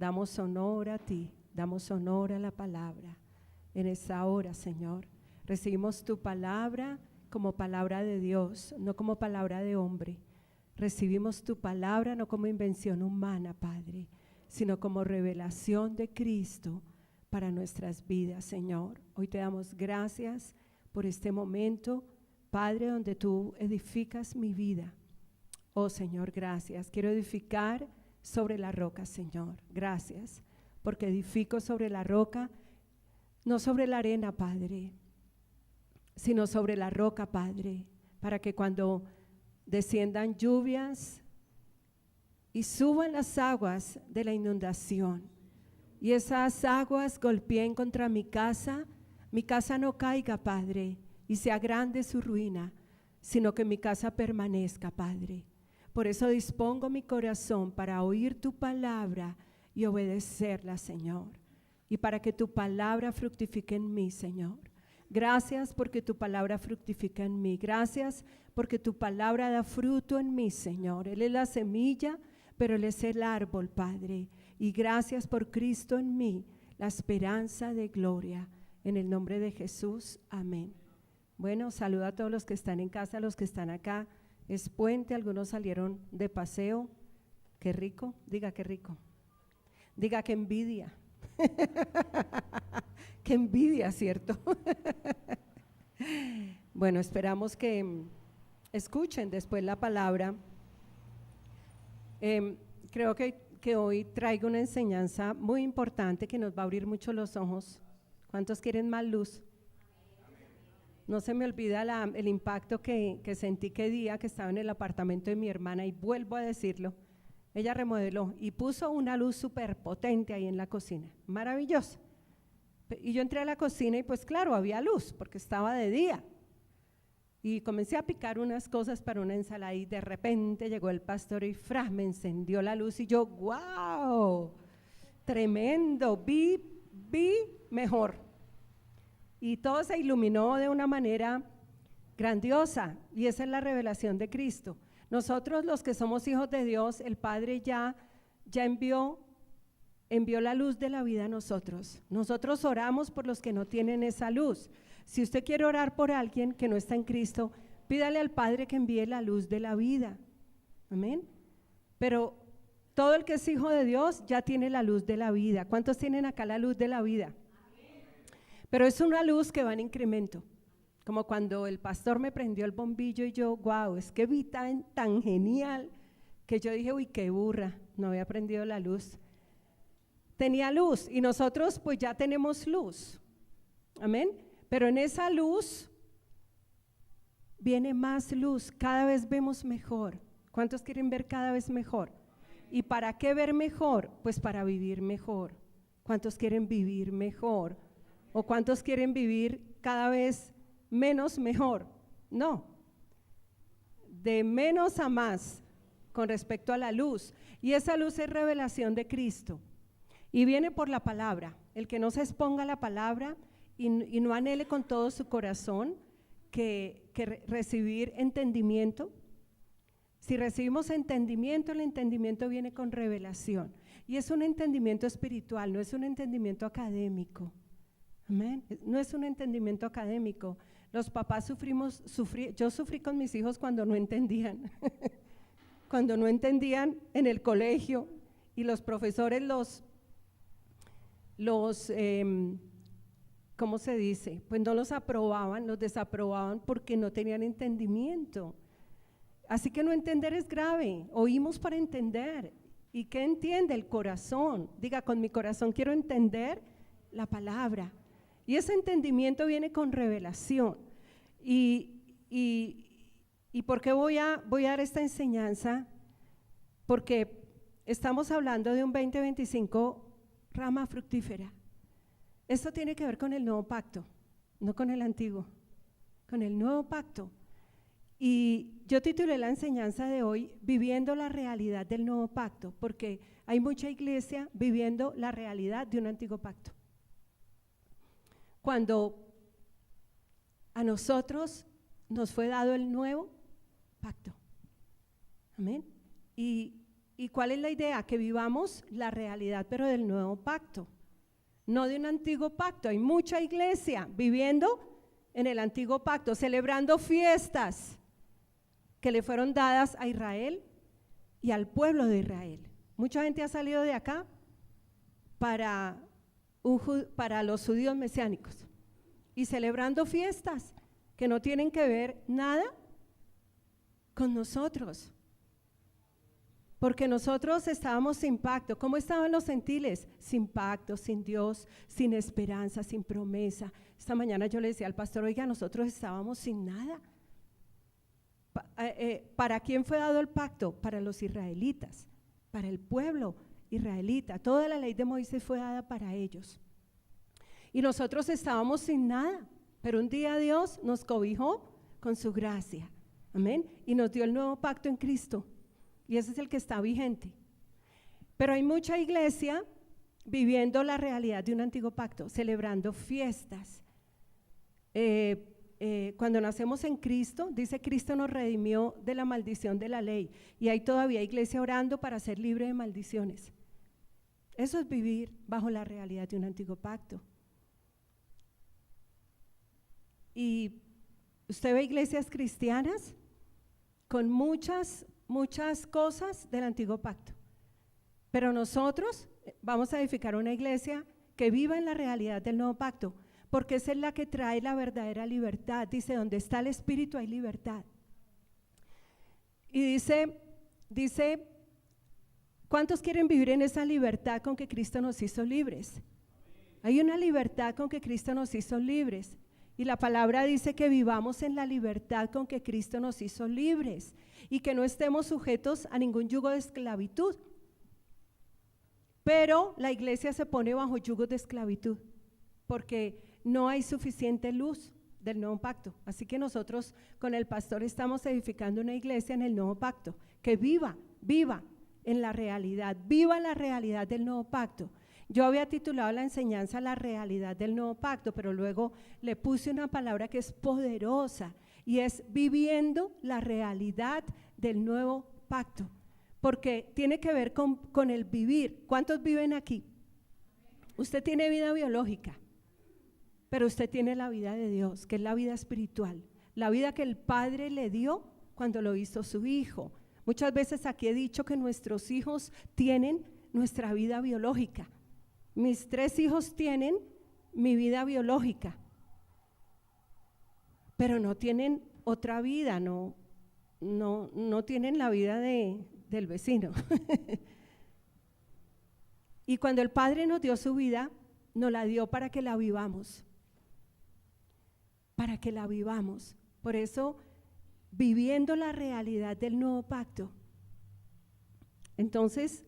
Damos honor a ti, damos honor a la palabra. En esta hora, Señor, recibimos tu palabra como palabra de Dios, no como palabra de hombre. Recibimos tu palabra no como invención humana, Padre, sino como revelación de Cristo para nuestras vidas, Señor. Hoy te damos gracias por este momento, Padre, donde tú edificas mi vida. Oh, Señor, gracias. Quiero edificar sobre la roca, Señor. Gracias, porque edifico sobre la roca, no sobre la arena, Padre, sino sobre la roca, Padre, para que cuando desciendan lluvias y suban las aguas de la inundación y esas aguas golpeen contra mi casa no caiga, Padre, y sea grande su ruina, sino que mi casa permanezca, Padre. Por eso dispongo mi corazón para oír tu palabra y obedecerla, Señor, y para que tu palabra fructifique en mí, Señor. Gracias porque tu palabra fructifica en mí. Gracias porque tu palabra da fruto en mí, Señor. Él es la semilla, pero Él es el árbol, Padre. Y gracias por Cristo en mí, la esperanza de gloria. En el nombre de Jesús, amén. Bueno, saludo a todos los que están en casa, los que están acá. Es puente, algunos salieron de paseo. Qué rico, diga qué rico. Diga qué envidia. Qué envidia, ¿cierto? Bueno, esperamos que escuchen después la palabra. Creo que hoy traigo una enseñanza muy importante que nos va a abrir mucho los ojos. ¿Cuántos quieren más luz? No se me olvida el impacto que sentí que día que estaba en el apartamento de mi hermana, y vuelvo a decirlo, ella remodeló y puso una luz súper potente ahí en la cocina, maravillosa. Y yo entré a la cocina y pues claro, había luz porque estaba de día. Y comencé a picar unas cosas para una ensalada y de repente llegó el pastor y me encendió la luz y yo, ¡wow! Tremendo, vi mejor. Y todo se iluminó de una manera grandiosa y esa es la revelación de Cristo. Nosotros los que somos hijos de Dios, el Padre ya envió la luz de la vida a nosotros. Nosotros oramos por los que no tienen esa luz. Si usted quiere orar por alguien que no está en Cristo, pídale al Padre que envíe la luz de la vida. Amén. Pero todo el que es hijo de Dios ya tiene la luz de la vida. ¿Cuántos tienen acá la luz de la vida? Pero es una luz que va en incremento. Como cuando el pastor me prendió el bombillo y yo, wow, es que vi tan genial que yo dije, uy, qué burra, no había prendido la luz. Tenía luz y nosotros pues ya tenemos luz, amén, pero en esa luz viene más luz, cada vez vemos mejor. ¿Cuántos quieren ver cada vez mejor? ¿Y para qué ver mejor? Pues para vivir mejor. ¿Cuántos quieren vivir mejor? ¿O cuántos quieren vivir cada vez menos mejor? No, de menos a más con respecto a la luz, y esa luz es revelación de Cristo. Y viene por la palabra. El que no se exponga a la palabra y no anhele con todo su corazón que recibir entendimiento. Si recibimos entendimiento, el entendimiento viene con revelación. Y es un entendimiento espiritual, no es un entendimiento académico. Amén. No es un entendimiento académico. Los papás yo sufrí con mis hijos cuando no entendían. Cuando no entendían en el colegio y los profesores ¿cómo se dice? Pues no los aprobaban, los desaprobaban porque no tenían entendimiento. Así que no entender es grave, oímos para entender. ¿Y qué entiende? El corazón. Diga, con mi corazón quiero entender la palabra. Y ese entendimiento viene con revelación. ¿Y por qué voy a dar esta enseñanza? Porque estamos hablando de un 2025 rama fructífera. Esto tiene que ver con el nuevo pacto, no con el antiguo, con el nuevo pacto. Y yo titulé la enseñanza de hoy Viviendo la realidad del nuevo pacto, porque hay mucha iglesia viviendo la realidad de un antiguo pacto. Cuando a nosotros nos fue dado el nuevo pacto. Amén. Y ¿Y cuál es la idea? Que vivamos la realidad, pero del nuevo pacto, no de un antiguo pacto. Hay mucha iglesia viviendo en el antiguo pacto, celebrando fiestas que le fueron dadas a Israel y al pueblo de Israel. Mucha gente ha salido de acá para los judíos mesiánicos y celebrando fiestas que no tienen que ver nada con nosotros, porque nosotros estábamos sin pacto. ¿Cómo estaban los gentiles? Sin pacto, sin Dios, sin esperanza, sin promesa. Esta mañana yo le decía al pastor, oiga, nosotros estábamos sin nada. ¿Para quién fue dado el pacto? Para los israelitas, para el pueblo israelita. Toda la ley de Moisés fue dada para ellos. Y nosotros estábamos sin nada, pero un día Dios nos cobijó con su gracia. Amén. Y nos dio el nuevo pacto en Cristo. Y ese es el que está vigente. Pero hay mucha iglesia viviendo la realidad de un antiguo pacto, celebrando fiestas. Cuando nacemos en Cristo, dice Cristo nos redimió de la maldición de la ley. Y hay todavía iglesia orando para ser libre de maldiciones. Eso es vivir bajo la realidad de un antiguo pacto. Y usted ve iglesias cristianas con muchas cosas del antiguo pacto, pero nosotros vamos a edificar una iglesia que viva en la realidad del nuevo pacto, porque esa es la que trae la verdadera libertad. Dice, donde está el Espíritu hay libertad. Y dice, ¿cuántos quieren vivir en esa libertad con que Cristo nos hizo libres? Hay una libertad con que Cristo nos hizo libres. Y la palabra dice que vivamos en la libertad con que Cristo nos hizo libres y que no estemos sujetos a ningún yugo de esclavitud. Pero la iglesia se pone bajo yugo de esclavitud porque no hay suficiente luz del nuevo pacto. Así que nosotros con el pastor estamos edificando una iglesia en el nuevo pacto, que viva en la realidad, viva la realidad del nuevo pacto. Yo había titulado la enseñanza La realidad del nuevo pacto, pero luego le puse una palabra que es poderosa y es viviendo la realidad del nuevo pacto, porque tiene que ver con el vivir. ¿Cuántos viven aquí? Usted tiene vida biológica, pero usted tiene la vida de Dios, que es la vida espiritual, la vida que el Padre le dio cuando lo hizo su Hijo. Muchas veces aquí he dicho que nuestros hijos tienen nuestra vida biológica. Mis 3 hijos tienen mi vida biológica, pero no tienen otra vida, no tienen la vida del vecino. Y cuando el Padre nos dio su vida, nos la dio para que la vivamos, Por eso, viviendo la realidad del nuevo pacto. Entonces,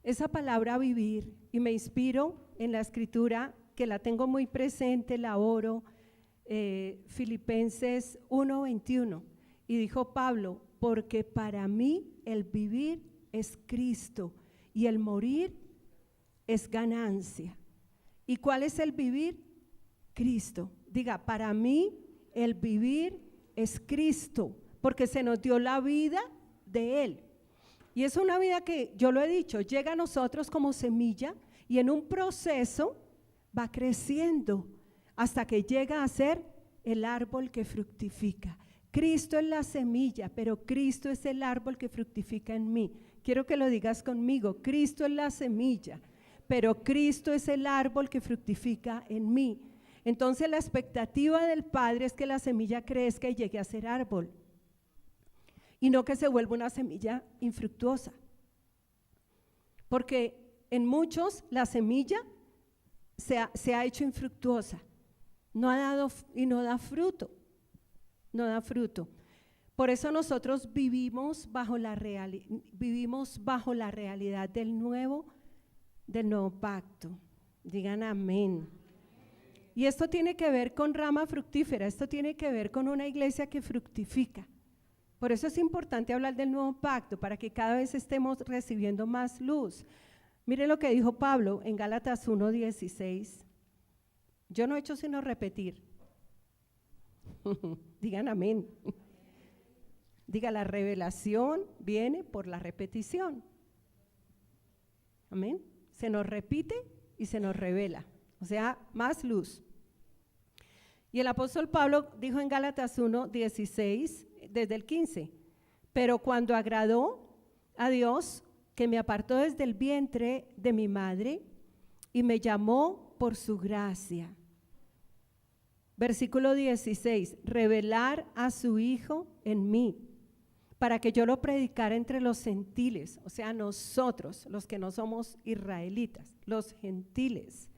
esa palabra vivir, y me inspiro en la escritura que la tengo muy presente, la oro, Filipenses 1:21, y dijo Pablo, porque para mí el vivir es Cristo y el morir es ganancia. ¿Y cuál es el vivir? Cristo. Diga, para mí el vivir es Cristo, porque se nos dio la vida de Él. Y es una vida que, yo lo he dicho, llega a nosotros como semilla y en un proceso va creciendo hasta que llega a ser el árbol que fructifica. Cristo es la semilla, pero Cristo es el árbol que fructifica en mí. Quiero que lo digas conmigo, Cristo es la semilla, pero Cristo es el árbol que fructifica en mí. Entonces la expectativa del Padre es que la semilla crezca y llegue a ser árbol, y no que se vuelva una semilla infructuosa, porque en muchos la semilla se ha hecho infructuosa, no ha dado y no da fruto. Por eso nosotros vivimos bajo la realidad del nuevo pacto. Digan amén. Y esto tiene que ver con rama fructífera, esto tiene que ver con una iglesia que fructifica. Por eso es importante hablar del nuevo pacto, para que cada vez estemos recibiendo más luz. Mire lo que dijo Pablo en Gálatas 1:16. Yo no he hecho sino repetir. Digan amén. Diga, la revelación viene por la repetición. Amén. Se nos repite y se nos revela, o sea, más luz. Y el apóstol Pablo dijo en Gálatas 1:16, desde el 15, pero cuando agradó a Dios, que me apartó desde el vientre de mi madre y me llamó por su gracia. Versículo 16, revelar a su Hijo en mí, para que yo lo predicara entre los gentiles, o sea, nosotros, los que no somos israelitas, los gentiles.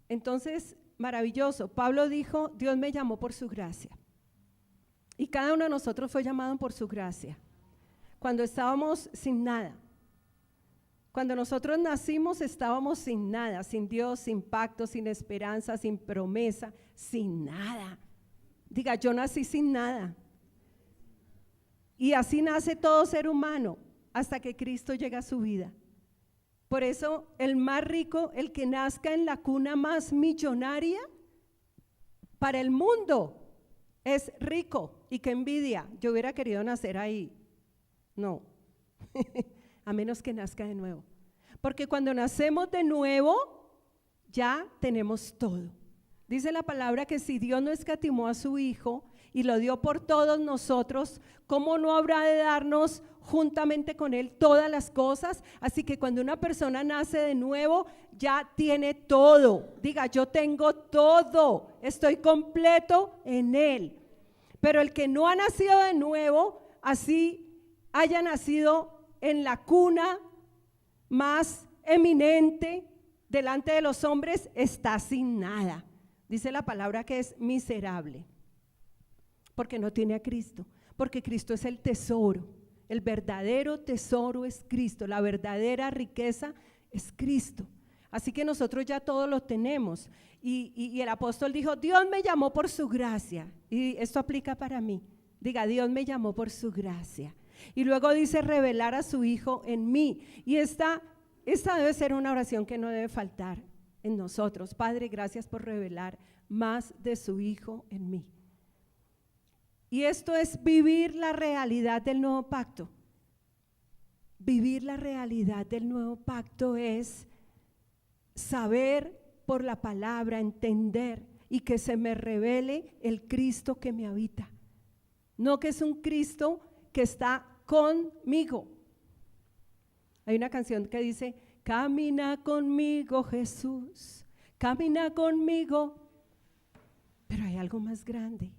Entonces, maravilloso, Pablo dijo, Dios me llamó por su gracia, y cada uno de nosotros fue llamado por su gracia, cuando estábamos sin nada. Cuando nosotros nacimos estábamos sin nada, sin Dios, sin pacto, sin esperanza, sin promesa, sin nada. Diga, yo nací sin nada. Y así nace todo ser humano hasta que Cristo llega a su vida. Por eso el más rico, el que nazca en la cuna más millonaria para el mundo, es rico. Y qué envidia, yo hubiera querido nacer ahí. No. A menos que nazca de nuevo, porque cuando nacemos de nuevo ya tenemos todo. Dice la palabra que si Dios no escatimó a su Hijo y lo dio por todos nosotros, ¿cómo no habrá de darnos juntamente con Él todas las cosas? Así que cuando una persona nace de nuevo ya tiene todo. Diga, yo tengo todo, estoy completo en Él. Pero el que no ha nacido de nuevo, así haya nacido en la cuna más eminente delante de los hombres, está sin nada. Dice la palabra que es miserable, porque no tiene a Cristo, porque Cristo es el tesoro, el verdadero tesoro es Cristo, la verdadera riqueza es Cristo. Así que nosotros ya todo lo tenemos. Y el apóstol dijo, Dios me llamó por su gracia, y esto aplica para mí. Diga, Dios me llamó por su gracia. Y luego dice revelar a su Hijo en mí. Y esta debe ser una oración que no debe faltar en nosotros. Padre, gracias por revelar más de su Hijo en mí. Y esto es vivir la realidad del nuevo pacto. Vivir la realidad del nuevo pacto es saber por la palabra, entender y que se me revele el Cristo que me habita. No que es un Cristo que está conmigo. Hay una canción que dice, camina conmigo Jesús, camina conmigo, pero hay algo más grande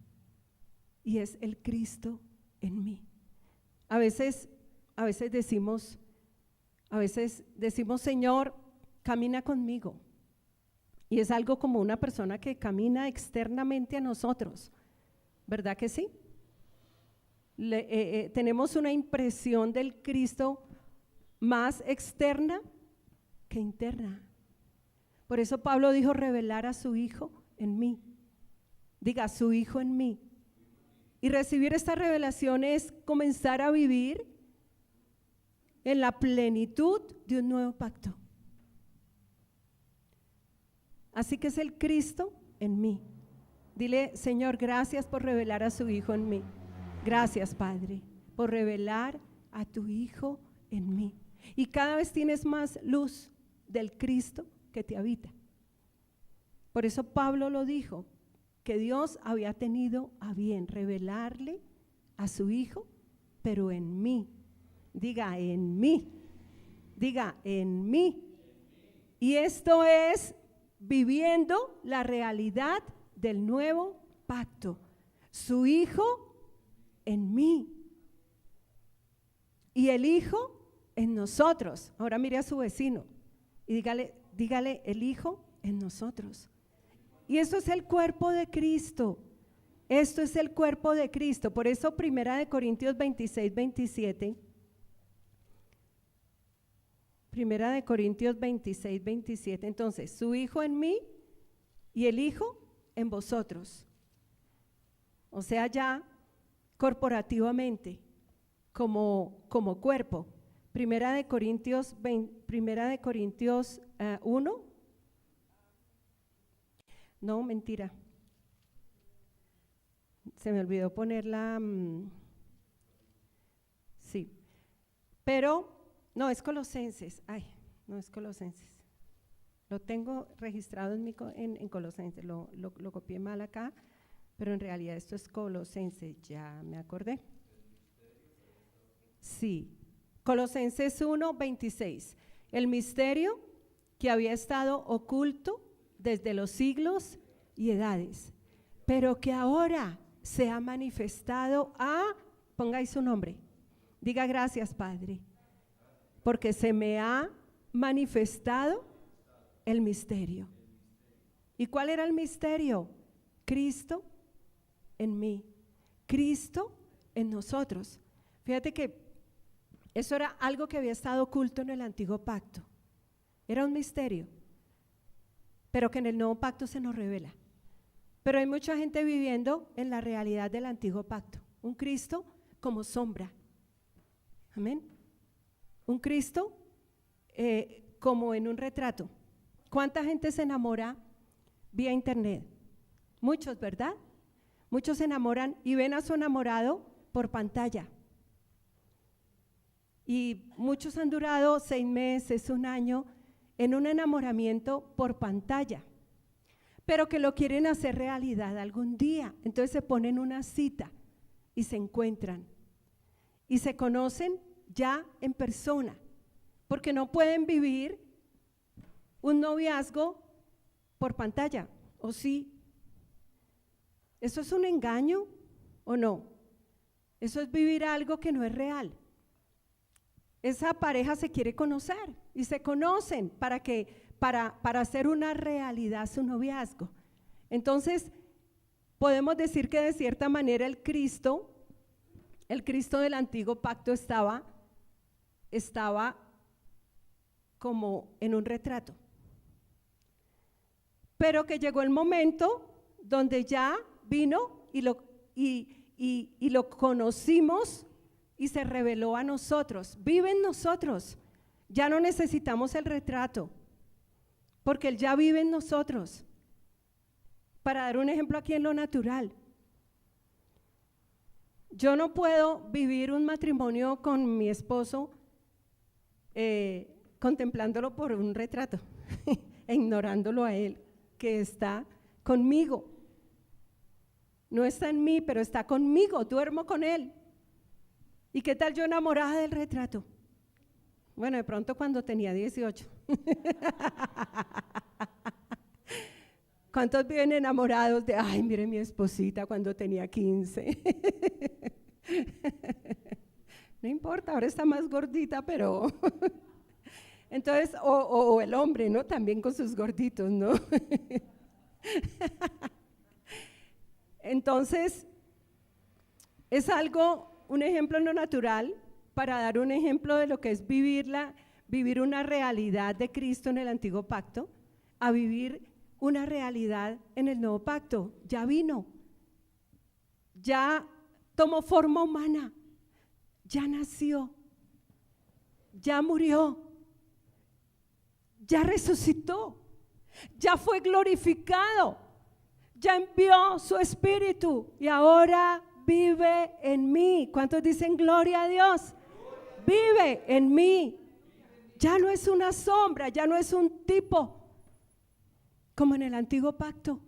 y es el Cristo en mí. A veces decimos, Señor, camina conmigo, y es algo como una persona que camina externamente a nosotros, ¿verdad que sí? Tenemos una impresión del Cristo más externa que interna. Por eso Pablo dijo revelar a su Hijo en mí. Diga, su Hijo en mí. Y recibir esta revelación es comenzar a vivir en la plenitud de un nuevo pacto. Así que es el Cristo en mí. Dile, Señor, gracias por revelar a su Hijo en mí. Gracias, Padre, por revelar a tu Hijo en mí. Y cada vez tienes más luz del Cristo que te habita. Por eso Pablo lo dijo, que Dios había tenido a bien revelarle a su Hijo, pero en mí. Diga, en mí. Diga, en mí. Y esto es viviendo la realidad del nuevo pacto. Su Hijo en mí y el Hijo en nosotros. Ahora mire a su vecino y dígale el Hijo en nosotros. Y esto es el cuerpo de Cristo. Esto es el cuerpo de Cristo. Por eso 1 Corintios 26, 27. 1 Corintios 26, 27. Entonces, su Hijo en mí y el Hijo en vosotros. O sea, ya corporativamente, como cuerpo. Primera de Corintios 1. No, mentira. Se me olvidó ponerla. Sí. Pero No, es Colosenses. Ay, no es Colosenses. Lo tengo registrado en Colosenses. Lo copié mal acá, pero en realidad esto es Colosenses. Ya me acordé. Sí, Colosenses 1:26. El misterio que había estado oculto desde los siglos y edades, pero que ahora se ha manifestado ponga ahí su nombre, diga gracias Padre, porque se me ha manifestado el misterio. ¿Y cuál era el misterio? Cristo en mí, Cristo en nosotros. Fíjate que eso era algo que había estado oculto en el antiguo pacto, era un misterio, pero que en el nuevo pacto se nos revela. Pero hay mucha gente viviendo en la realidad del antiguo pacto, un Cristo como sombra, amén, un Cristo como en un retrato. ¿Cuánta gente se enamora vía internet? Muchos, ¿verdad? Muchos se enamoran y ven a su enamorado por pantalla. Y muchos han durado 6 meses, 1 año en un enamoramiento por pantalla, pero que lo quieren hacer realidad algún día. Entonces se ponen una cita y se encuentran y se conocen ya en persona, porque no pueden vivir un noviazgo por pantalla, ¿o sí? ¿Eso es un engaño o no? Eso es vivir algo que no es real. Esa pareja se quiere conocer y se conocen para hacer una realidad su noviazgo. Entonces, podemos decir que de cierta manera el Cristo del antiguo pacto estaba como en un retrato. Pero que llegó el momento donde ya vino y lo conocimos y se reveló a nosotros, vive en nosotros. Ya no necesitamos el retrato, porque Él ya vive en nosotros. Para dar un ejemplo aquí en lo natural, yo no puedo vivir un matrimonio con mi esposo contemplándolo por un retrato e ignorándolo a Él, que está conmigo. No está en mí, pero está conmigo, duermo con Él. ¿Y qué tal yo enamorada del retrato? Bueno, de pronto cuando tenía 18. ¿Cuántos viven enamorados de, ay, mire mi esposita cuando tenía 15? No importa, ahora está más gordita, pero… Entonces, o el hombre, ¿no? También con sus gorditos, ¿no? Entonces, es algo, un ejemplo en lo natural, para dar un ejemplo de lo que es vivir una realidad de Cristo en el antiguo pacto, a vivir una realidad en el nuevo pacto. Ya vino, ya tomó forma humana, ya nació, ya murió, ya resucitó, ya fue glorificado, ya envió su espíritu y ahora vive en mí. ¿Cuántos dicen gloria a Dios? Vive en mí. Ya no es una sombra, ya no es un tipo como en el antiguo pacto.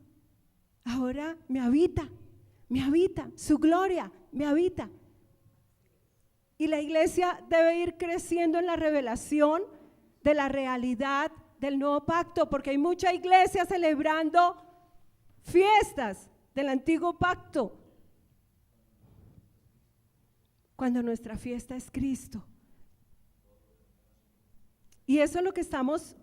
Ahora me habita, su gloria me habita. Y la iglesia debe ir creciendo en la revelación de la realidad del nuevo pacto, porque hay mucha iglesia celebrando fiestas del antiguo pacto, cuando nuestra fiesta es Cristo. Y eso es lo que estamos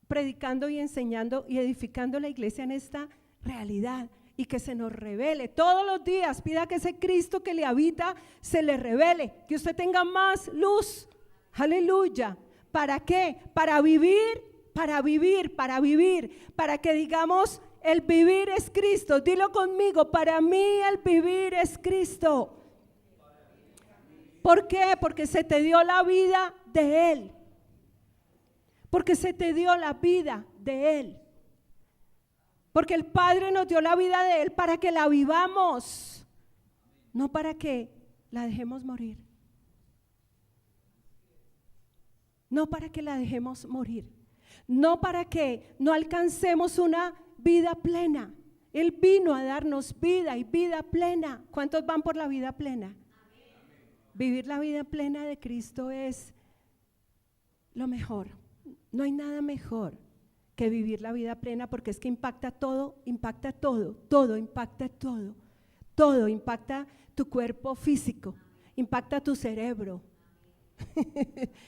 predicando y enseñando y edificando la iglesia en esta realidad, y que se nos revele todos los días. Pida que ese Cristo que le habita se le revele, que usted tenga más luz. Aleluya. ¿Para qué? Para vivir, para que digamos, el vivir es Cristo. Dilo conmigo, para mí el vivir es Cristo. ¿Por qué? Porque se te dio la vida de Él. Porque se te dio la vida de Él. Porque el Padre nos dio la vida de Él para que la vivamos, no para que la dejemos morir. no para que la dejemos morir, no para que no alcancemos una vida plena. Él vino a darnos vida y vida plena. ¿Cuántos van por la vida plena? Amén. Vivir la vida plena de Cristo es lo mejor. No hay nada mejor que vivir la vida plena, porque es que impacta todo, todo impacta todo. Todo impacta tu cuerpo físico, impacta tu cerebro,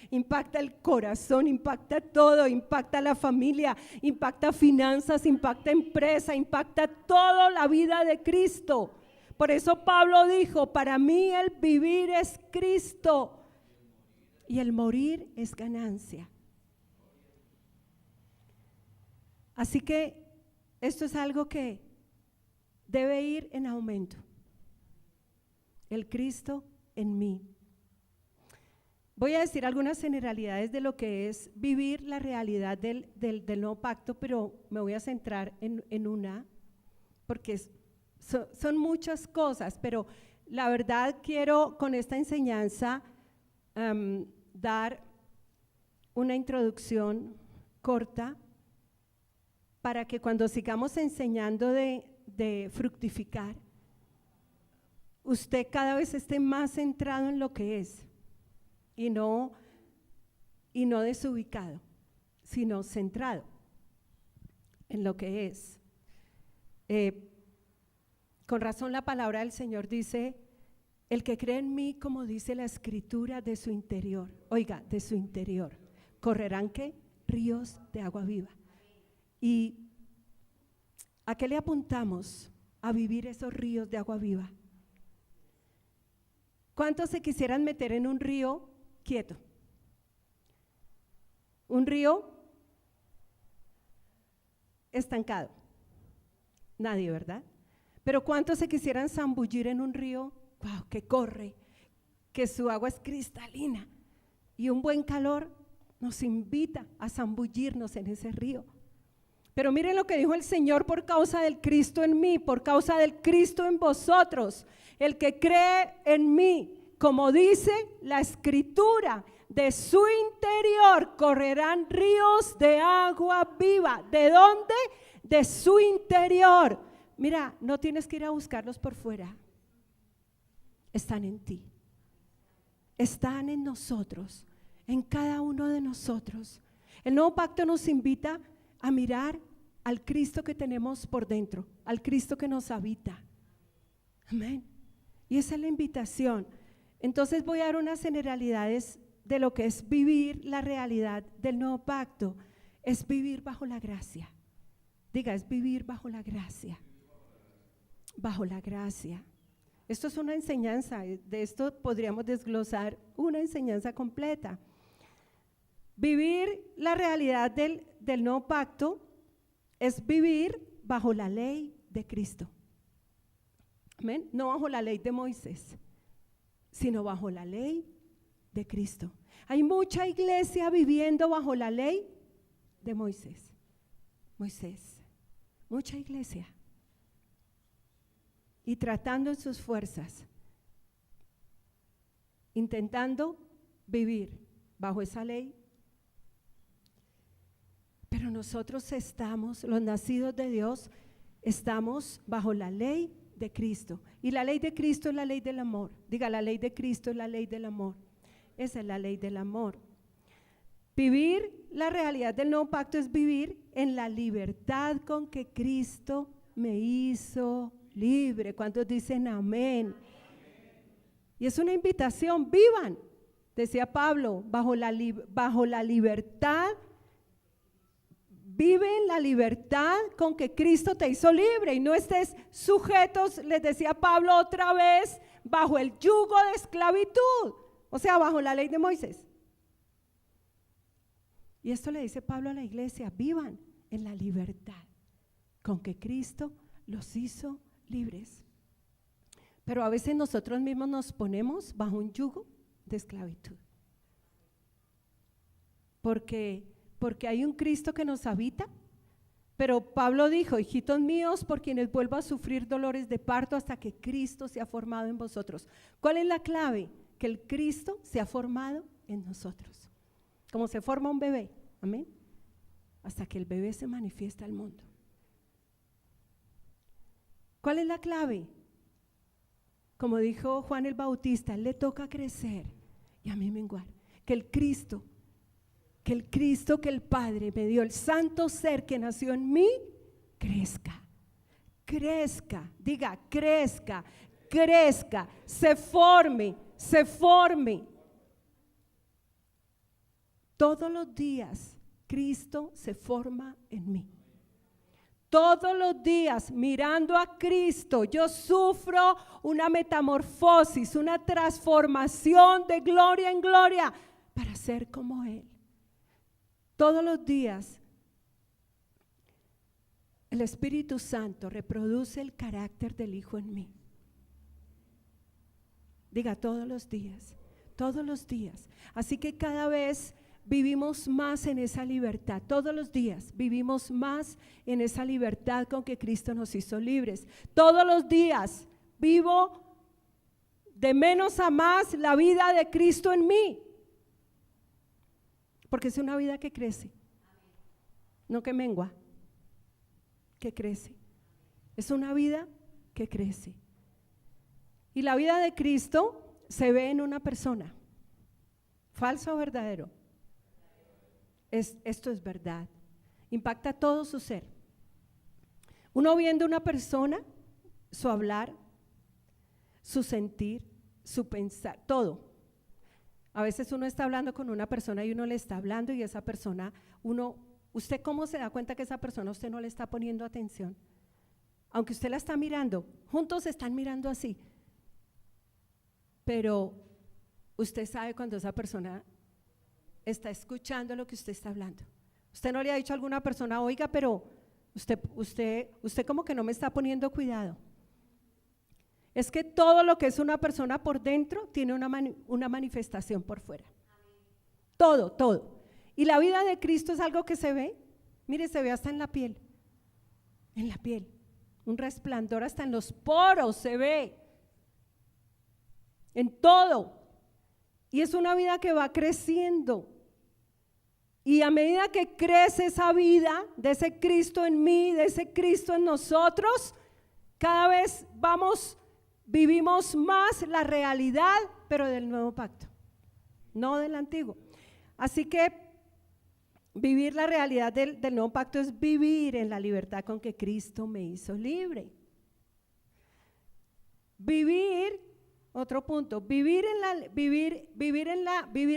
impacta el corazón, impacta todo, impacta la familia, impacta finanzas, impacta empresa, impacta toda la vida de Cristo. Por eso Pablo dijo: para mí el vivir es Cristo y el morir es ganancia. Así que esto es algo que debe ir en aumento. El Cristo en mí. Voy a decir algunas generalidades de lo que es vivir la realidad del nuevo pacto, pero me voy a centrar en una, porque son muchas cosas, pero la verdad quiero con esta enseñanza dar una introducción corta para que cuando sigamos enseñando de fructificar, usted cada vez esté más centrado en lo que es y no desubicado, sino centrado en lo que es. Con razón la palabra del Señor dice: el que cree en mí, como dice la Escritura, de su interior, oiga, de su interior, correrán ¿qué? Ríos de agua viva. ¿Y a qué le apuntamos? A vivir esos ríos de agua viva. ¿Cuántos se quisieran meter en un río quieto? Un río estancado. Nadie, ¿verdad? Pero ¿cuántos se quisieran zambullir en un río, wow, que corre, que su agua es cristalina y un buen calor nos invita a zambullirnos en ese río? Pero miren lo que dijo el Señor: por causa del Cristo en mí, por causa del Cristo en vosotros, el que cree en mí, como dice la Escritura, de su interior correrán ríos de agua viva. ¿De dónde? De su interior. Mira, no tienes que ir a buscarlos por fuera. Están en ti. Están en nosotros, en cada uno de nosotros. El nuevo pacto nos invita a mirar al Cristo que tenemos por dentro, al Cristo que nos habita. Amén. Y esa es la invitación. Entonces voy a dar unas generalidades de lo que es vivir la realidad del nuevo pacto. Es vivir bajo la gracia. Diga, es vivir bajo la gracia. Bajo la gracia. Esto es una enseñanza, de esto podríamos desglosar una enseñanza completa. Vivir la realidad del nuevo pacto es vivir bajo la ley de Cristo. Amén. No bajo la ley de Moisés, sino bajo la ley de Cristo. Hay mucha iglesia viviendo bajo la ley de Moisés. Mucha iglesia. Y tratando en sus fuerzas, intentando vivir bajo esa ley. Pero nosotros estamos, los nacidos de Dios, estamos bajo la ley de Cristo. Y la ley de Cristo es la ley del amor. Diga, la ley de Cristo es la ley del amor. Esa es la ley del amor. Vivir la realidad del nuevo pacto es vivir en la libertad con que Cristo me hizo libre. ¿Cuántos dicen amén? Y es una invitación: vivan, decía Pablo, bajo la libertad. Vive en la libertad con que Cristo te hizo libre y no estés sujetos, les decía Pablo otra vez, bajo el yugo de esclavitud, o sea, bajo la ley de Moisés. Y esto le dice Pablo a la iglesia: vivan en la libertad con que Cristo los hizo libres. Pero a veces nosotros mismos nos ponemos bajo un yugo de esclavitud. Porque hay un Cristo que nos habita, pero Pablo dijo: hijitos míos, por quienes vuelvo a sufrir dolores de parto hasta que Cristo se ha formado en vosotros. ¿Cuál es la clave? Que el Cristo se ha formado en nosotros. como se forma un bebé, amén, hasta que el bebé se manifiesta al mundo. ¿Cuál es la clave? Como dijo Juan el Bautista, le toca crecer y a mí menguar. Que el Cristo, que el Padre me dio, el santo ser que nació en mí, crezca, crezca, diga crezca, crezca, se forme, se forme. Todos los días Cristo se forma en mí. Todos los días mirando a Cristo yo sufro una metamorfosis, una transformación de gloria en gloria para ser como Él. Todos los días el Espíritu Santo reproduce el carácter del Hijo en mí. Diga todos los días, todos los días. Así que cada vez vivimos más en esa libertad, todos los días vivimos más en esa libertad con que Cristo nos hizo libres. Todos los días vivo de menos a más la vida de Cristo en mí, porque es una vida que crece, no que mengua, que crece. Es una vida que crece. Y la vida de Cristo se ve en una persona, falso o verdadero. Esto es verdad, impacta todo su ser. Uno viendo una persona, su hablar, su sentir, su pensar, todo. A veces uno está hablando con una persona y uno le está hablando y esa persona, ¿usted cómo se da cuenta que esa persona usted no le está poniendo atención? Aunque usted la está mirando, juntos se están mirando así, pero usted sabe cuando esa persona está escuchando lo que usted está hablando. Usted no le ha dicho a alguna persona, oiga, pero usted como que no me está poniendo cuidado. Es que todo lo que es una persona por dentro tiene una manifestación por fuera. Todo, todo. Y la vida de Cristo es algo que se ve, mire, se ve hasta en la piel, un resplandor hasta en los poros se ve, en todo. Y es una vida que va creciendo. Y a medida que crece esa vida de ese Cristo en mí, de ese Cristo en nosotros, cada vez vivimos más la realidad, pero del nuevo pacto, no del antiguo. Así que vivir la realidad del nuevo pacto es vivir en la libertad con que Cristo me hizo libre. Vivir, otro punto, vivir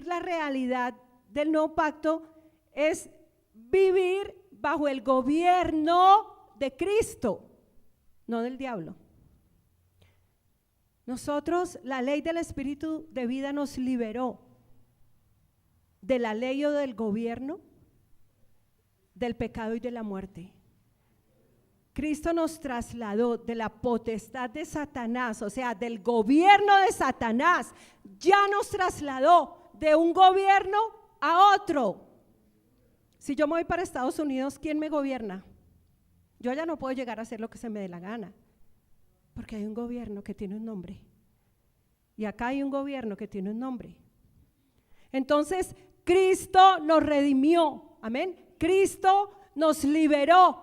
la realidad del nuevo pacto es vivir bajo el gobierno de Cristo, no del diablo. Nosotros, la ley del Espíritu de vida nos liberó de la ley o del gobierno, del pecado y de la muerte. Cristo nos trasladó de la potestad de Satanás, o sea, del gobierno de Satanás, ya nos trasladó de un gobierno a otro. Si yo me voy para Estados Unidos, ¿quién me gobierna? Yo ya no puedo llegar a hacer lo que se me dé la gana, porque hay un gobierno que tiene un nombre. Y acá hay un gobierno que tiene un nombre. Entonces, Cristo nos redimió, amén. Cristo nos liberó.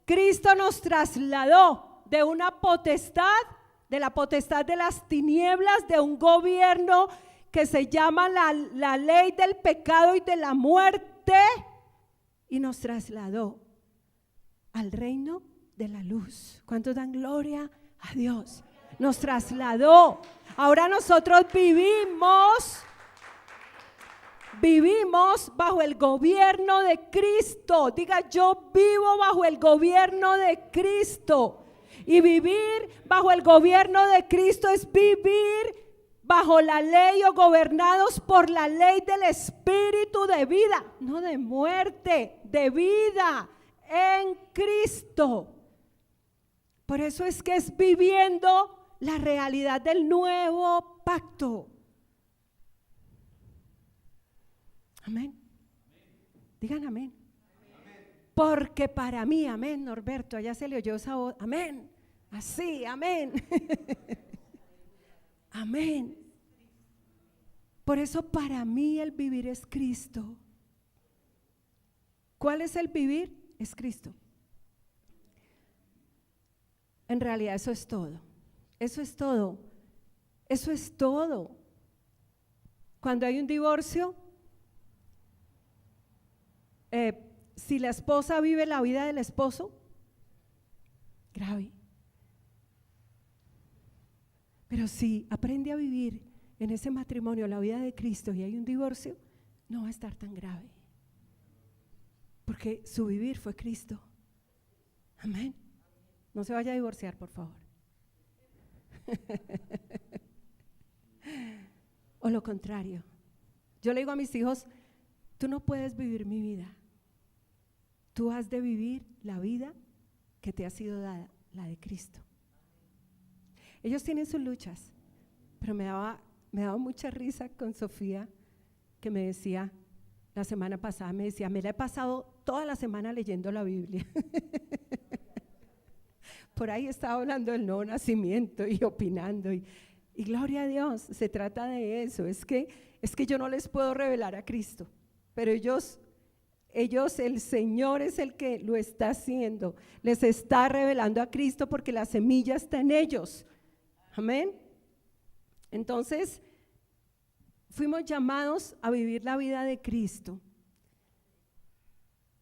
Cristo nos trasladó de una potestad, de la potestad de las tinieblas, de un gobierno que se llama la ley del pecado y de la muerte, y nos trasladó al reino de la luz. ¿Cuántos dan gloria a Dios? Nos trasladó. Ahora nosotros vivimos bajo el gobierno de Cristo. Diga, yo vivo bajo el gobierno de Cristo. Y vivir bajo el gobierno de Cristo es vivir bajo la ley o gobernados por la ley del Espíritu de vida, no de muerte, de vida en Cristo. Por eso es que es viviendo la realidad del nuevo pacto. Amén. Digan amén. Porque para mí, amén, Norberto, allá se le oyó esa voz, amén, así, amén. Amén. Por eso para mí el vivir es Cristo. ¿Cuál es el vivir? Es Cristo. En realidad eso es todo. Eso es todo. Eso es todo. Cuando hay un divorcio, si la esposa vive la vida del esposo, grave. Pero si aprende a vivir en ese matrimonio la vida de Cristo y hay un divorcio, no va a estar tan grave. Porque su vivir fue Cristo. Amén. No se vaya a divorciar, por favor. O lo contrario. Yo le digo a mis hijos, tú no puedes vivir mi vida. Tú has de vivir la vida que te ha sido dada, la de Cristo. Ellos tienen sus luchas, pero me daba mucha risa con Sofía, que me decía, la semana pasada me decía, me la he pasado toda la semana leyendo la Biblia. Por ahí estaba hablando del nuevo nacimiento y opinando y gloria a Dios, se trata de eso. Es que yo no les puedo revelar a Cristo, pero ellos, el Señor es el que lo está haciendo, les está revelando a Cristo porque la semilla está en ellos. Amén. Entonces, fuimos llamados a vivir la vida de Cristo.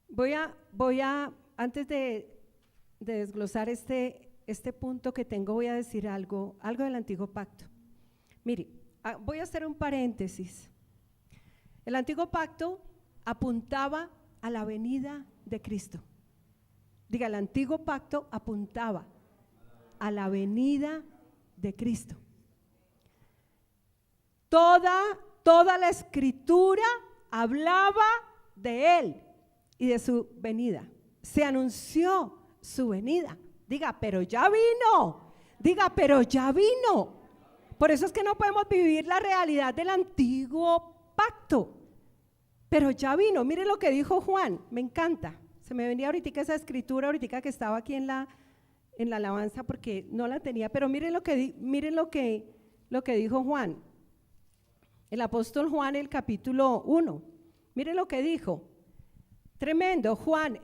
Voy a antes de desglosar este punto que tengo, voy a decir algo del antiguo pacto. Mire, voy a hacer un paréntesis. El antiguo pacto apuntaba a la venida de Cristo. Diga, el antiguo pacto apuntaba a la venida de Cristo. Toda la escritura hablaba de Él y de su venida. Se anunció su venida. Diga, pero ya vino. Diga, pero ya vino. Por eso es que no podemos vivir la realidad del antiguo pacto. Pero ya vino. Mire lo que dijo Juan, me encanta. Se me venía ahorita esa escritura, ahorita que estaba aquí en la alabanza porque no la tenía, pero miren lo que dijo Juan. El apóstol Juan, el capítulo 1. Miren lo que dijo. Tremendo. Juan,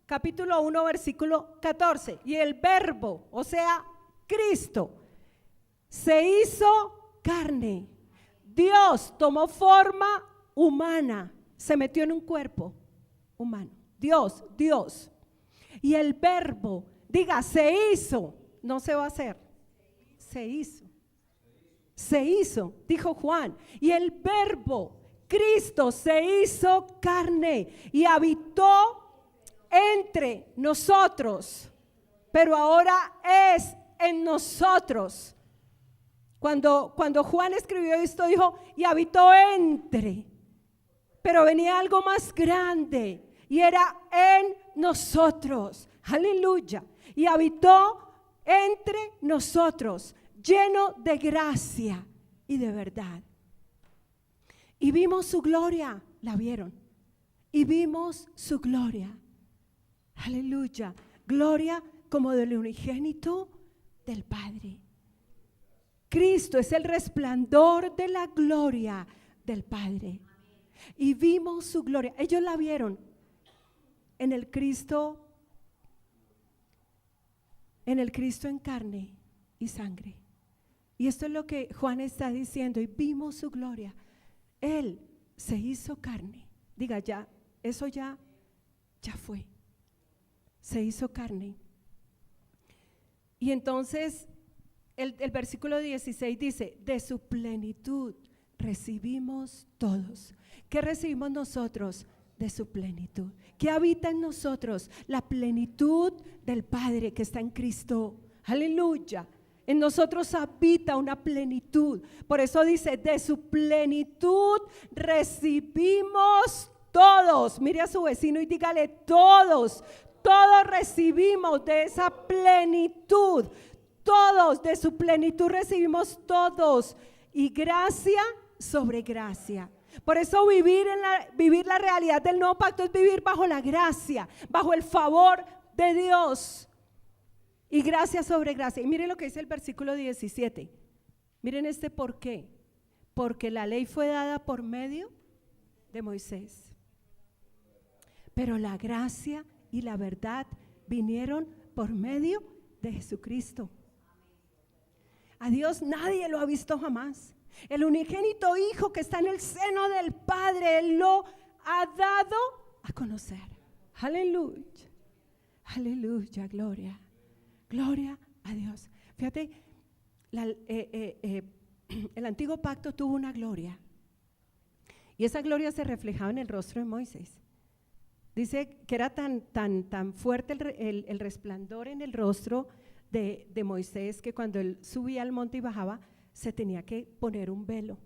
capítulo 1, versículo 14. Y el verbo, o sea, Cristo, se hizo carne. Dios tomó forma humana, se metió en un cuerpo humano. Dios. Y el verbo, diga, se hizo, no se va a hacer. Se hizo, dijo Juan. Y el verbo, Cristo, se hizo carne y habitó entre nosotros, pero ahora es en nosotros. Cuando Juan escribió esto, dijo, y habitó entre, pero venía algo más grande y era en nosotros. Aleluya. Y habitó entre nosotros, lleno de gracia y de verdad. Y vimos su gloria, la vieron. Y vimos su gloria. Aleluya. Gloria como del unigénito del Padre. Cristo es el resplandor de la gloria del Padre. Y vimos su gloria. Ellos la vieron en el Cristo en carne y sangre. Y esto es lo que Juan está diciendo. Y vimos su gloria. Él se hizo carne. Diga, ya, eso ya fue. Se hizo carne. Y entonces el versículo 16 dice, de su plenitud recibimos todos. ¿Qué recibimos nosotros? De su plenitud. ¿Qué habita en nosotros? La plenitud del Padre que está en Cristo. Aleluya. En nosotros habita una plenitud. Por eso dice, de su plenitud recibimos todos. Mire a su vecino y dígale, todos recibimos de esa plenitud. Todos, de su plenitud recibimos todos. Y gracia sobre gracia. Por eso vivir la realidad del nuevo pacto es vivir bajo la gracia, bajo el favor de Dios. Y gracia sobre gracia. Y miren lo que dice el versículo 17. Miren este por qué. Porque la ley fue dada por medio de Moisés. pero la gracia y la verdad vinieron por medio de Jesucristo. A Dios nadie lo ha visto jamás. El unigénito Hijo que está en el seno del Padre, Él lo ha dado a conocer. Aleluya, aleluya, gloria, gloria a Dios. Fíjate, el antiguo pacto tuvo una gloria, y esa gloria se reflejaba en el rostro de Moisés. Dice que era tan fuerte el resplandor en el rostro de Moisés, que cuando él subía al monte y bajaba, se tenía que poner un velo,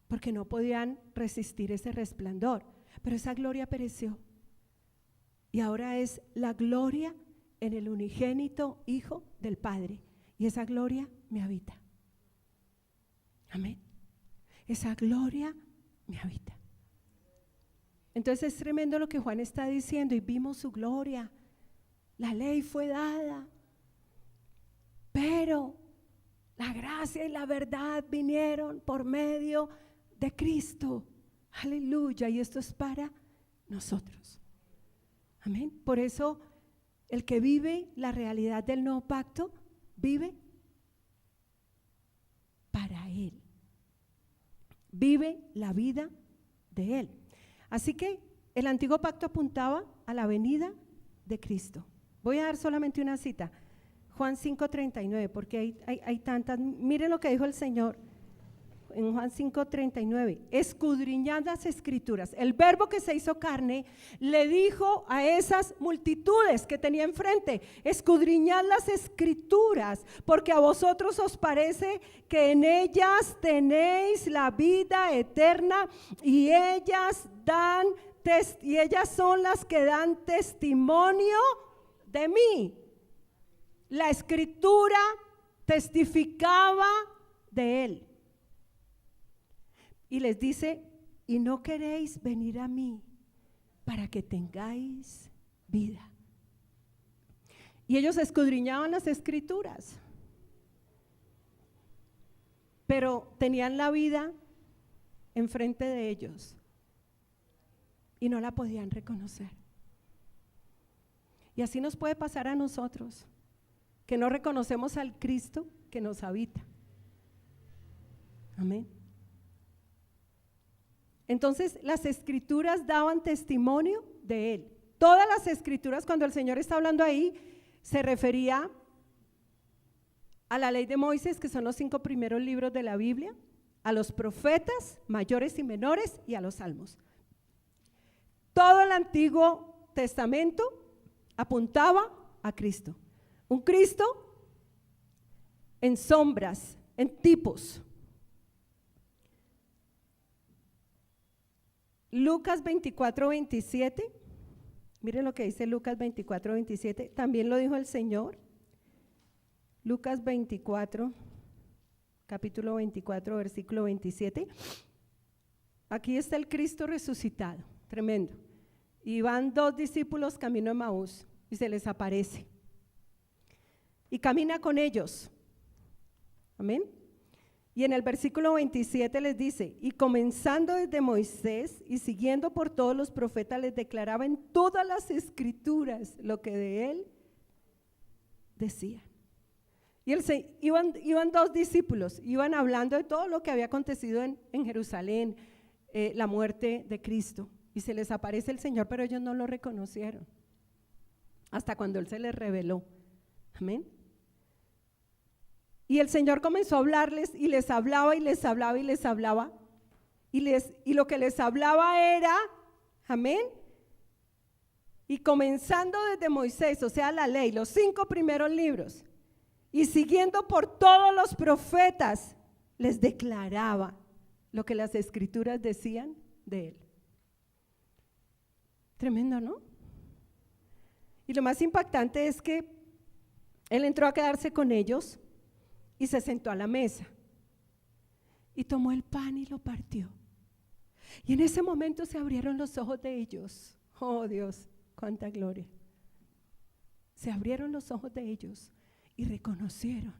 porque no podían resistir ese resplandor. Pero esa gloria pereció, y ahora es la gloria en el unigénito Hijo del Padre, y esa gloria me habita. Amén. Esa gloria me habita. Entonces es tremendo lo que Juan está diciendo, y vimos su gloria. La ley fue dada, pero la gracia y la verdad vinieron por medio de Cristo. Aleluya, y esto es para nosotros. Amén. Por eso el que vive la realidad del nuevo pacto, vive para Él. Vive la vida de Él. Así que el antiguo pacto apuntaba a la venida de Cristo. Voy a dar solamente una cita, Juan 5:39, porque hay tantas. Miren lo que dijo el Señor en Juan 5:39, escudriñad las escrituras. El verbo que se hizo carne le dijo a esas multitudes que tenía enfrente, escudriñad las escrituras, porque a vosotros os parece que en ellas tenéis la vida eterna, y ellas son las que dan testimonio de mí. La escritura testificaba de Él. Y les dice, y no queréis venir a mí para que tengáis vida. Y ellos escudriñaban las escrituras, pero tenían la vida enfrente de ellos y no la podían reconocer. Y así nos puede pasar a nosotros, que no reconocemos al Cristo que nos habita. Amén. Entonces las escrituras daban testimonio de Él. Todas las escrituras, cuando el Señor está hablando ahí, se refería a la ley de Moisés, que son los 5 primeros libros de la Biblia, a los profetas mayores y menores, y a los salmos. Todo el Antiguo Testamento apuntaba a Cristo. Un Cristo en sombras, en tipos. Lucas 24:27, miren lo que dice Lucas 24:27, también lo dijo el Señor. Lucas 24, capítulo 24, versículo 27. Aquí está el Cristo resucitado, tremendo. Y van 2 discípulos camino a Emaús y se les aparece. Y camina con ellos. Amén. Y en el versículo 27 les dice, y comenzando desde Moisés y siguiendo por todos los profetas, les declaraba en todas las escrituras lo que de él decían. Y iban 2 discípulos, iban hablando de todo lo que había acontecido en Jerusalén, la muerte de Cristo. Y se les aparece el Señor, pero ellos no lo reconocieron, hasta cuando Él se les reveló. Amén. Y el Señor comenzó a hablarles y les hablaba y les hablaba y les hablaba. Y lo que les hablaba era, amén, y comenzando desde Moisés, o sea la ley, los 5 primeros libros, y siguiendo por todos los profetas, les declaraba lo que las escrituras decían de Él. Tremendo, ¿no? Y lo más impactante es que Él entró a quedarse con ellos y se sentó a la mesa y tomó el pan y lo partió. Y en ese momento se abrieron los ojos de ellos. Oh Dios, cuánta gloria. Se abrieron los ojos de ellos y reconocieron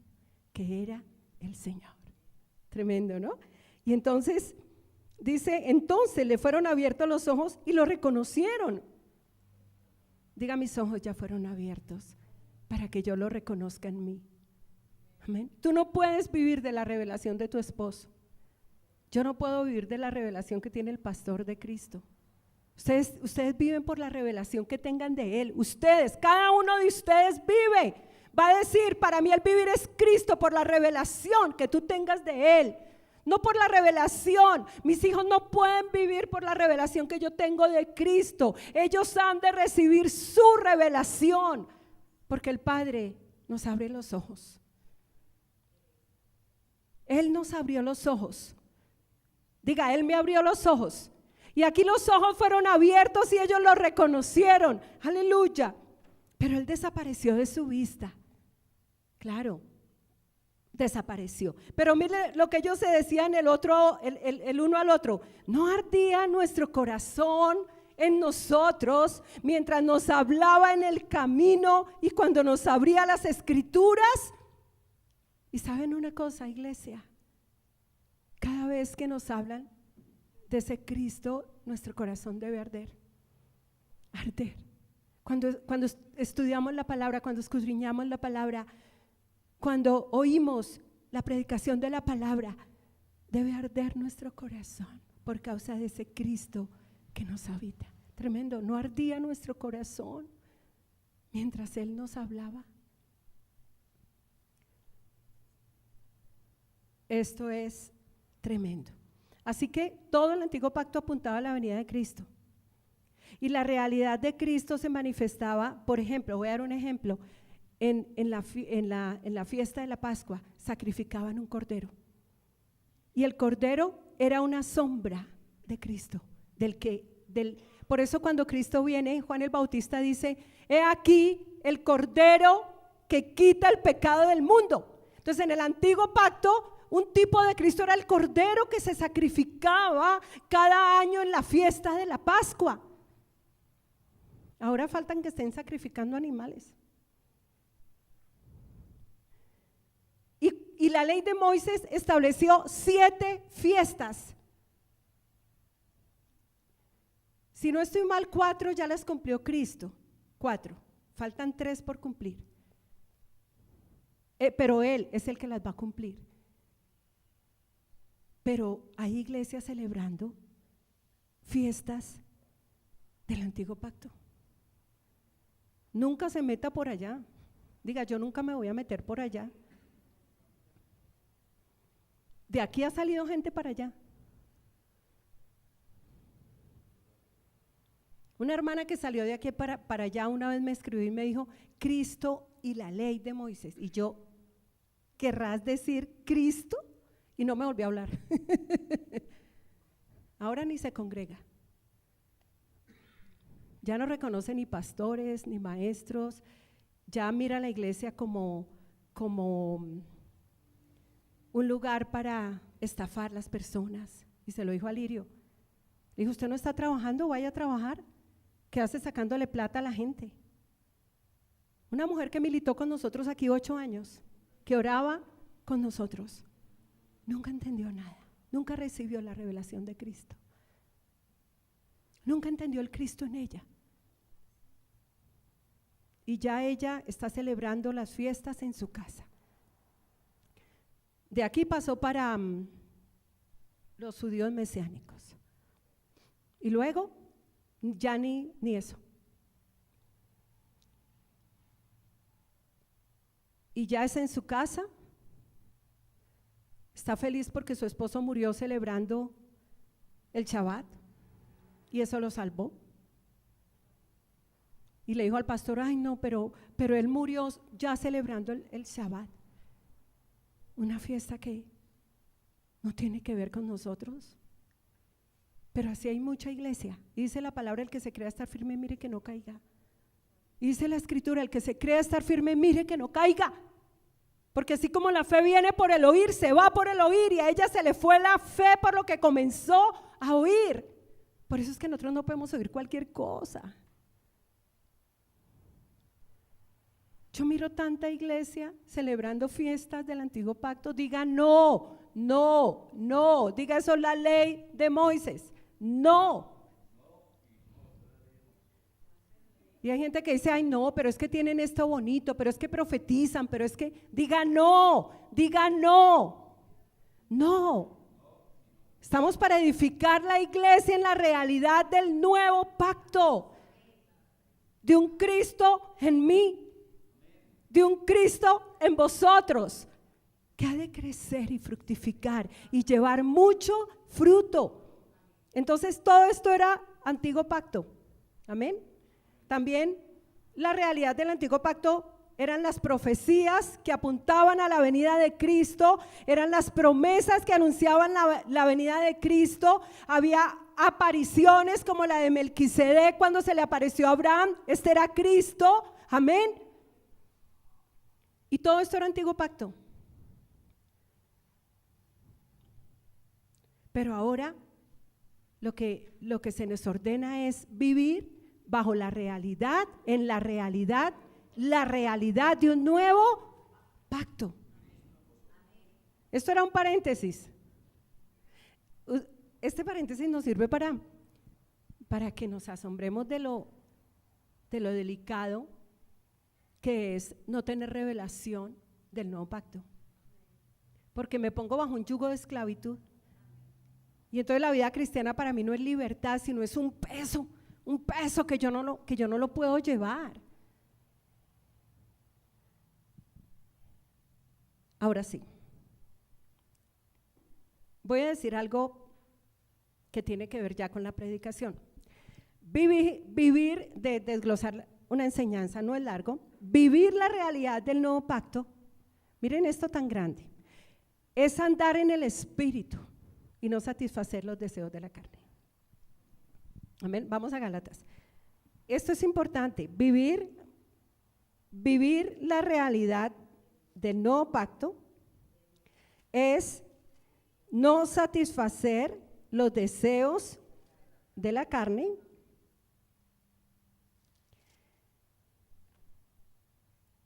que era el Señor. Tremendo, ¿no? Y entonces Dice, entonces le fueron abiertos los ojos y lo reconocieron. Diga, mis ojos ya fueron abiertos para que yo lo reconozca en mí. Amén. Tú no puedes vivir de la revelación de tu esposo. Yo no puedo vivir de la revelación que tiene el pastor de Cristo. Ustedes viven por la revelación que tengan de Él. Ustedes, cada uno de ustedes vive. Va a decir, para mí el vivir es Cristo por la revelación que tú tengas de Él. No por la revelación. Mis hijos no pueden vivir por la revelación que yo tengo de Cristo. Ellos han de recibir su revelación, porque el Padre nos abre los ojos. Él nos abrió los ojos. Diga, Él me abrió los ojos. Y aquí los ojos fueron abiertos y ellos lo reconocieron. Aleluya. Pero Él desapareció de su vista. Claro. Desapareció. Pero mire lo que ellos se decían el uno al otro. ¿No ardía nuestro corazón en nosotros mientras nos hablaba en el camino y cuando nos abría las escrituras? Y saben una cosa, iglesia, cada vez que nos hablan de ese Cristo, nuestro corazón debe arder. Arder. Cuando estudiamos la palabra, cuando escudriñamos la palabra, cuando oímos la predicación de la palabra, debe arder nuestro corazón por causa de ese Cristo que nos habita. Tremendo, ¿no ardía nuestro corazón mientras Él nos hablaba? Esto es tremendo. Así que todo el antiguo pacto apuntaba a la venida de Cristo. Y la realidad de Cristo se manifestaba, por ejemplo, voy a dar un ejemplo. En la fiesta de la Pascua sacrificaban un cordero y el cordero era una sombra de Cristo, por eso cuando Cristo viene, Juan el Bautista dice, he aquí el cordero que quita el pecado del mundo. Entonces en el antiguo pacto un tipo de Cristo era el cordero que se sacrificaba cada año en la fiesta de la Pascua. Ahora faltan que estén sacrificando animales. Y la ley de Moisés estableció 7 fiestas. Si no estoy mal, 4 ya las cumplió Cristo. 4, faltan 3 por cumplir. Pero Él es el que las va a cumplir. Pero hay iglesias celebrando fiestas del antiguo pacto. Nunca se meta por allá. Diga, yo nunca me voy a meter por allá. De aquí ha salido gente para allá. Una hermana que salió de aquí para allá una vez me escribió y me dijo, Cristo y la ley de Moisés. Y yo, ¿querrás decir Cristo? Y no me volvió a hablar. Ahora ni se congrega. Ya no reconoce ni pastores, ni maestros. Ya mira a la iglesia como un lugar para estafar las personas. Y se lo dijo a Lirio. Le dijo, ¿usted no está trabajando? Vaya a trabajar. ¿Qué hace sacándole plata a la gente? Una mujer que militó con nosotros aquí 8 años, que oraba con nosotros, nunca entendió nada, nunca recibió la revelación de Cristo, nunca entendió el Cristo en ella. Y ya ella está celebrando las fiestas en su casa. De aquí pasó para los judíos mesiánicos. Y luego, ya ni eso. Y ya es en su casa. Está feliz porque su esposo murió celebrando el Shabbat. Y eso lo salvó. Y le dijo al pastor, ay no, pero él murió ya celebrando el Shabbat. Una fiesta que no tiene que ver con nosotros. Pero así hay mucha iglesia. Y dice la palabra, el que se crea estar firme, mire que no caiga. Y dice la escritura, el que se crea estar firme, mire que no caiga. Porque así como la fe viene por el oír, se va por el oír, y a ella se le fue la fe por lo que comenzó a oír. Por eso es que nosotros no podemos oír cualquier cosa. Yo miro tanta iglesia celebrando fiestas del antiguo pacto. Diga no, no, no. Diga eso, la ley de Moisés. No. Y hay gente que dice, ay no, pero es que tienen esto bonito, pero es que profetizan, pero es que, diga no, no. Estamos para edificar la iglesia en la realidad del nuevo pacto, de un Cristo en mí, de un Cristo en vosotros, que ha de crecer y fructificar y llevar mucho fruto. Entonces todo esto era antiguo pacto, amén. También la realidad del antiguo pacto eran las profecías que apuntaban a la venida de Cristo, eran las promesas que anunciaban la venida de Cristo. Había apariciones como la de Melquisedec cuando se le apareció a Abraham, este era Cristo, amén. Y todo esto era antiguo pacto. Pero ahora lo que se nos ordena es vivir bajo la realidad, en la realidad de un nuevo pacto. Esto era un paréntesis. Este paréntesis nos sirve para que nos asombremos de lo delicado que es no tener revelación del nuevo pacto. Porque me pongo bajo un yugo de esclavitud. Y entonces la vida cristiana para mí no es libertad, sino es un peso que yo no lo puedo llevar. Ahora sí, voy a decir algo que tiene que ver ya con la predicación. Vivir, de desglosar una enseñanza, no es largo. Vivir la realidad del nuevo pacto, miren esto tan grande, es andar en el Espíritu y no satisfacer los deseos de la carne. Amén. Vamos a Gálatas. Esto es importante, vivir la realidad del nuevo pacto es no satisfacer los deseos de la carne,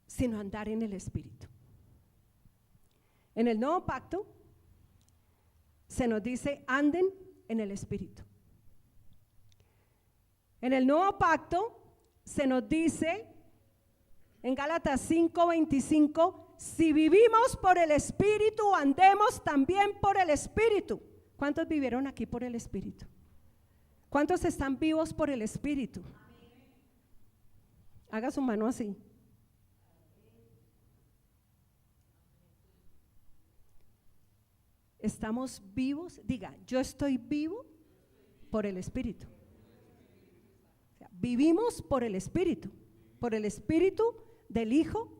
sino andar en el Espíritu. En el nuevo pacto se nos dice anden en el Espíritu. En el nuevo pacto se nos dice en Gálatas 5:25, si vivimos por el Espíritu, andemos también por el Espíritu. ¿Cuántos vivieron aquí por el Espíritu? ¿Cuántos están vivos por el Espíritu? Haga su mano así. Estamos vivos, diga, yo estoy vivo por el Espíritu. O sea, vivimos por el Espíritu del Hijo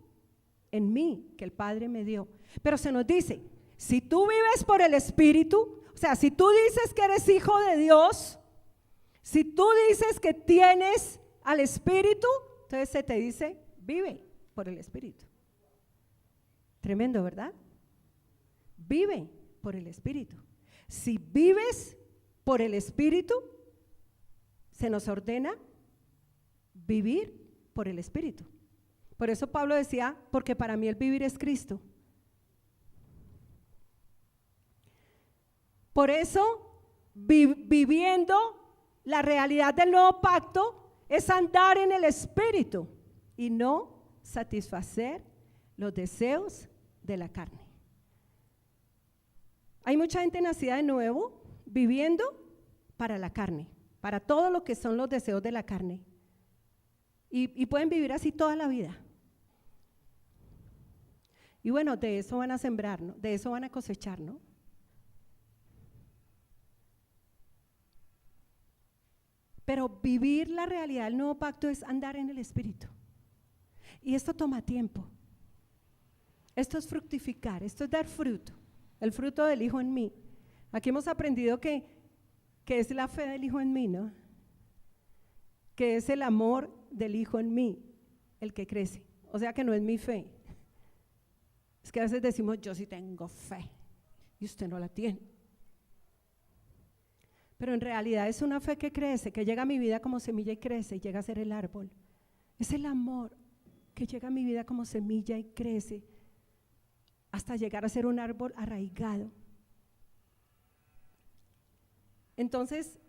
en mí, que el Padre me dio. Pero se nos dice, si tú vives por el Espíritu, o sea, si tú dices que eres hijo de Dios, si tú dices que tienes al Espíritu, entonces se te dice, vive por el Espíritu. Tremendo, ¿verdad? Vive por el Espíritu. Si vives por el Espíritu, se nos ordena vivir por el Espíritu. Por eso Pablo decía, porque para mí el vivir es Cristo. Por eso, viviendo la realidad del nuevo pacto es andar en el Espíritu y no satisfacer los deseos de la carne. Hay mucha gente nacida de nuevo viviendo para la carne, para todo lo que son los deseos de la carne. Y pueden vivir así toda la vida. Y bueno, de eso van a sembrar, ¿no? De eso van a cosechar, ¿no? Pero vivir la realidad del nuevo pacto es andar en el Espíritu. Y esto toma tiempo. Esto es fructificar, esto es dar fruto. El fruto del Hijo en mí. Aquí hemos aprendido que es la fe del Hijo en mí, ¿no? Que es el amor del Hijo en mí, el que crece. O sea que no es mi fe. Es que a veces decimos, yo sí tengo fe, y usted no la tiene. Pero en realidad es una fe que crece, que llega a mi vida como semilla y crece y llega a ser el árbol. Es el amor que llega a mi vida como semilla y crece hasta llegar a ser un árbol arraigado Entonces,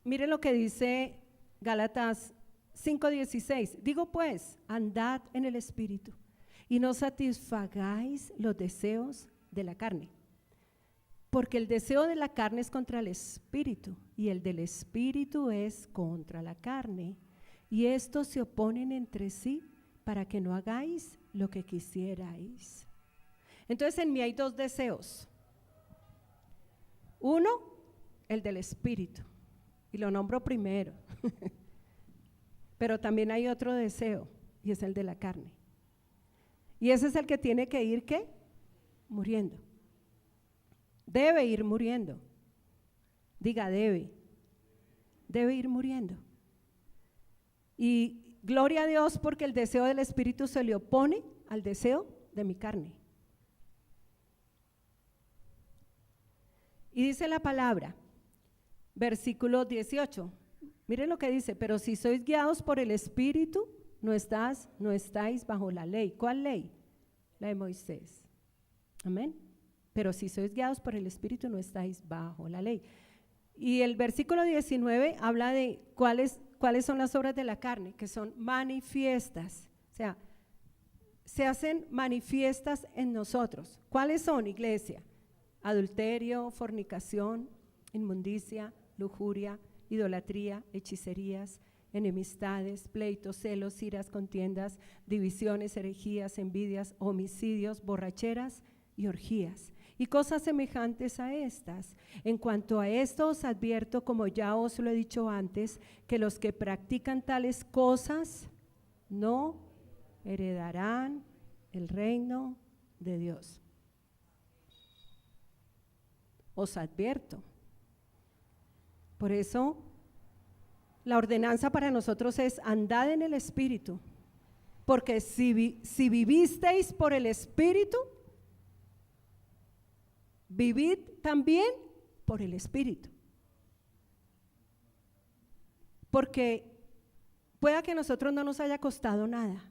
miren lo que dice Gálatas 5:16. Digo pues, andad en el Espíritu y no satisfagáis los deseos de la carne. Porque el deseo de la carne es contra el Espíritu y el del Espíritu es contra la carne. Y estos se oponen entre sí para que no hagáis lo que quisierais. Entonces en mí hay dos deseos. Uno, el del Espíritu, y lo nombro primero. Pero también hay otro deseo, y es el de la carne. Y ese es el que tiene que ir, ¿qué? Muriendo. Debe ir muriendo. Diga, debe ir muriendo. Y gloria a Dios porque el deseo del Espíritu se le opone al deseo de mi carne. Y dice la palabra, versículo 18, miren lo que dice, pero si sois guiados por el Espíritu, no estáis bajo la ley. ¿Cuál ley? La de Moisés. Amén. Pero si sois guiados por el Espíritu, no estáis bajo la ley. Y el versículo 19 habla de cuáles son las obras de la carne, que son manifiestas. O sea, se hacen manifiestas en nosotros. ¿Cuáles son, iglesia? Adulterio, fornicación, inmundicia, lujuria, idolatría, hechicerías, enemistades, pleitos, celos, iras, contiendas, divisiones, herejías, envidias, homicidios, borracheras y orgías, y cosas semejantes a estas. En cuanto a esto os advierto, como ya os lo he dicho antes, que los que practican tales cosas no heredarán el reino de Dios. Os advierto. Por eso, la ordenanza para nosotros es andad en el Espíritu, porque si vivisteis por el Espíritu, vivid también por el Espíritu. Porque pueda que a nosotros no nos haya costado nada,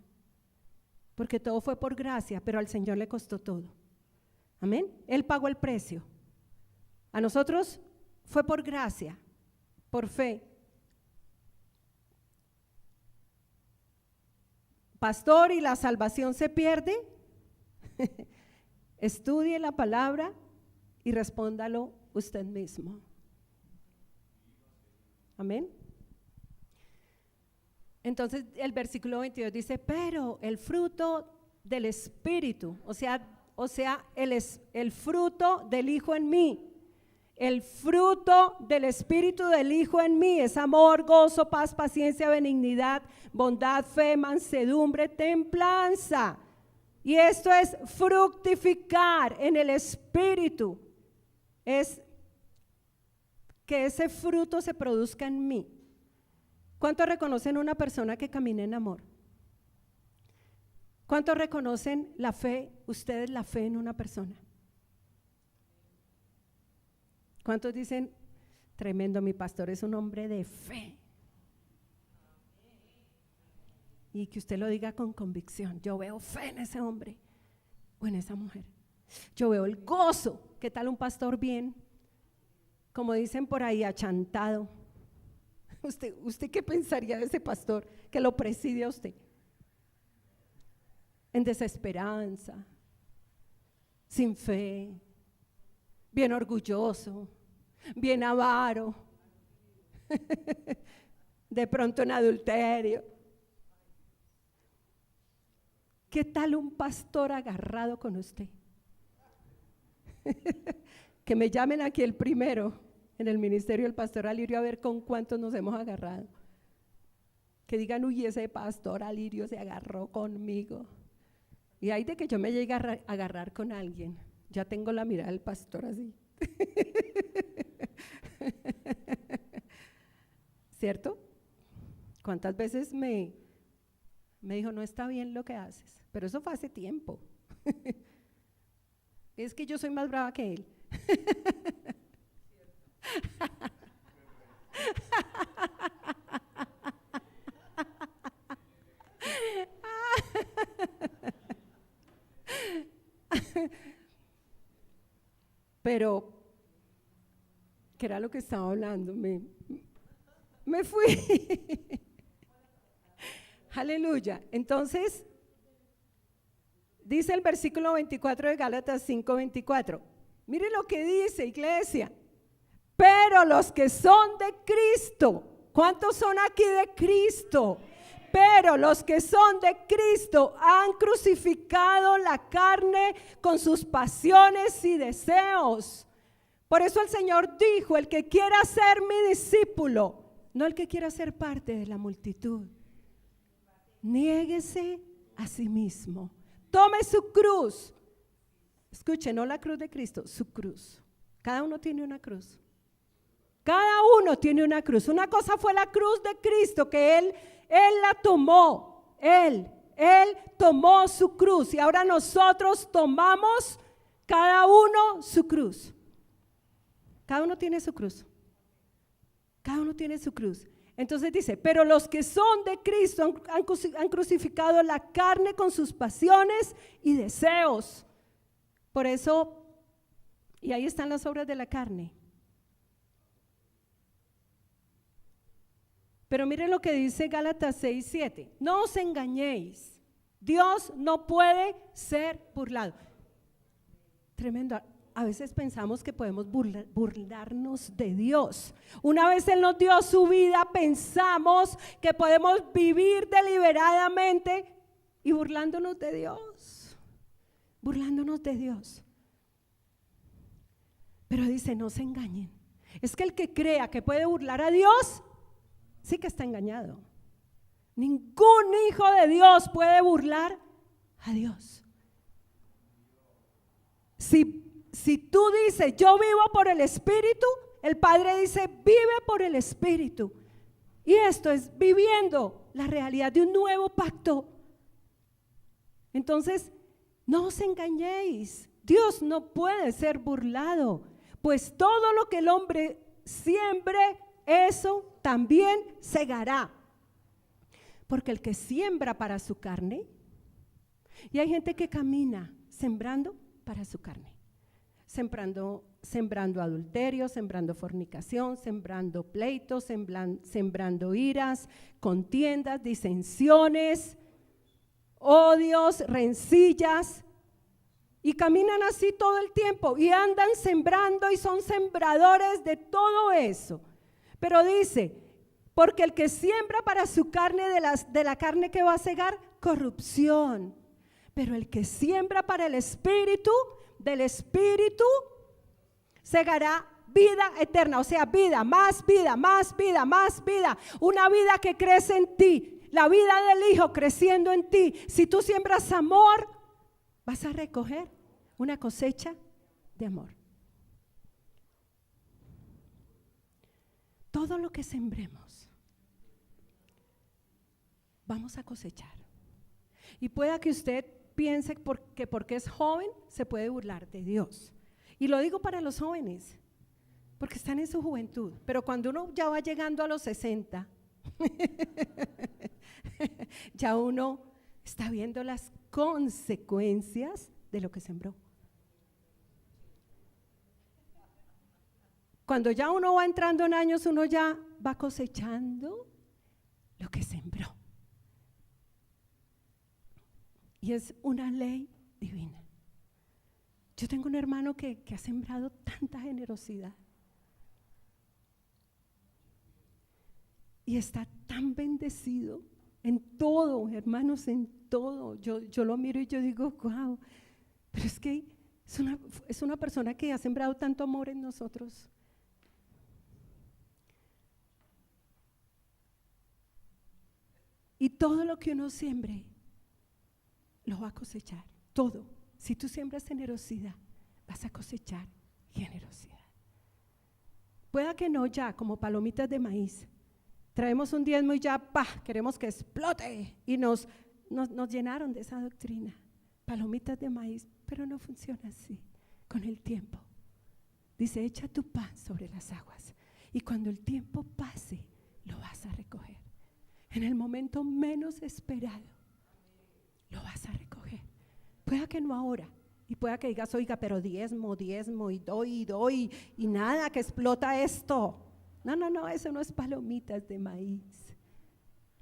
porque todo fue por gracia, pero al Señor le costó todo. Amén. Él pagó el precio. A nosotros fue por gracia, por fe. Pastor, ¿y la salvación se pierde? Estudie la palabra y respóndalo usted mismo. Amén. Entonces el versículo 22 dice, pero el fruto del Espíritu, o sea el fruto del Hijo en mí. El fruto del Espíritu del Hijo en mí es amor, gozo, paz, paciencia, benignidad, bondad, fe, mansedumbre, templanza. Y esto es fructificar en el Espíritu. Es que ese fruto se produzca en mí. ¿Cuántos reconocen una persona que camina en amor? ¿Cuántos reconocen la fe, ustedes la fe en una persona? ¿Cuántos dicen, tremendo, mi pastor es un hombre de fe? Y que usted lo diga con convicción, yo veo fe en ese hombre o en esa mujer. Yo veo el gozo. ¿Qué tal un pastor bien? Como dicen por ahí, achantado. ¿Usted qué pensaría de ese pastor que lo preside a usted? En desesperanza, sin fe, bien orgulloso, bien avaro, de pronto en adulterio. ¿Qué tal un pastor agarrado con usted? Que me llamen aquí el primero en el ministerio del pastor Alirio a ver con cuántos nos hemos agarrado. Que digan, uy, ese pastor Alirio se agarró conmigo. Y hay de que yo me llegue a agarrar con alguien, ya tengo la mirada del pastor así. ¿Cierto? ¿Cuántas veces me dijo, no está bien lo que haces? Pero eso fue hace tiempo. Es que yo soy más brava que él. Pero que era lo que estaba hablando, me fui. Aleluya. Entonces, dice el versículo 24 de Gálatas 5:24. Mire lo que dice, iglesia. Pero los que son de Cristo, ¿cuántos son aquí de Cristo? Pero los que son de Cristo han crucificado la carne con sus pasiones y deseos. Por eso el Señor dijo, el que quiera ser mi discípulo, no el que quiera ser parte de la multitud, niéguese a sí mismo, tome su cruz. Escuche, no la cruz de Cristo, su cruz. Cada uno tiene una cruz. Cada uno tiene una cruz. Una cosa fue la cruz de Cristo, que Él la tomó. Él tomó su cruz. Y ahora nosotros tomamos cada uno su cruz. Cada uno tiene su cruz. Cada uno tiene su cruz. Entonces dice, pero los que son de Cristo han crucificado la carne con sus pasiones y deseos. Por eso, y ahí están las obras de la carne. Pero miren lo que dice Gálatas 6:7. No os engañéis. Dios no puede ser burlado. Tremendo. A veces pensamos que podemos burlarnos de Dios. Una vez Él nos dio su vida, pensamos que podemos vivir deliberadamente y burlándonos de Dios. Burlándonos de Dios. Pero dice, no se engañen. Es que el que crea que puede burlar a Dios, sí que está engañado. Ningún hijo de Dios puede burlar a Dios. Si tú dices, yo vivo por el Espíritu, el Padre dice, vive por el Espíritu. Y esto es viviendo la realidad de un nuevo pacto. Entonces, no os engañéis. Dios no puede ser burlado, pues todo lo que el hombre siembre, eso también segará. Porque el que siembra para su carne, y hay gente que camina sembrando para su carne. Sembrando adulterio, sembrando fornicación, sembrando pleitos, sembrando iras, contiendas, disensiones, odios, rencillas, y caminan así todo el tiempo y andan sembrando y son sembradores de todo eso. Pero dice, porque el que siembra para su carne, de la carne que va a cegar, corrupción, pero el que siembra para el Espíritu, del Espíritu segará vida eterna, o sea, vida, más vida, más vida, más vida, una vida que crece en ti, la vida del Hijo creciendo en ti. Si tú siembras amor, vas a recoger una cosecha de amor. Todo lo que sembremos, vamos a cosechar. Y pueda que usted piense que porque es joven se puede burlar de Dios. Y lo digo para los jóvenes, porque están en su juventud. Pero cuando uno ya va llegando a los 60, ya uno está viendo las consecuencias de lo que sembró. Cuando ya uno va entrando en años, uno ya va cosechando lo que sembró. Y es una ley divina. Yo tengo un hermano que ha sembrado tanta generosidad. Y está tan bendecido en todo, hermanos, en todo. Yo lo miro y yo digo, wow, pero es que es una persona que ha sembrado tanto amor en nosotros. Y todo lo que uno siembre, lo va a cosechar, todo. Si tú siembras generosidad, vas a cosechar generosidad. Pueda que no ya, como palomitas de maíz. Traemos un diezmo y ya, queremos que explote. Y nos llenaron de esa doctrina. Palomitas de maíz, pero no funciona así. Con el tiempo. Dice, echa tu pan sobre las aguas. Y cuando el tiempo pase, lo vas a recoger. En el momento menos esperado, lo vas a recoger. Pueda que no ahora, Y pueda que digas, oiga, pero diezmo, y doy, y nada, que explota esto. No, eso no es palomitas de maíz.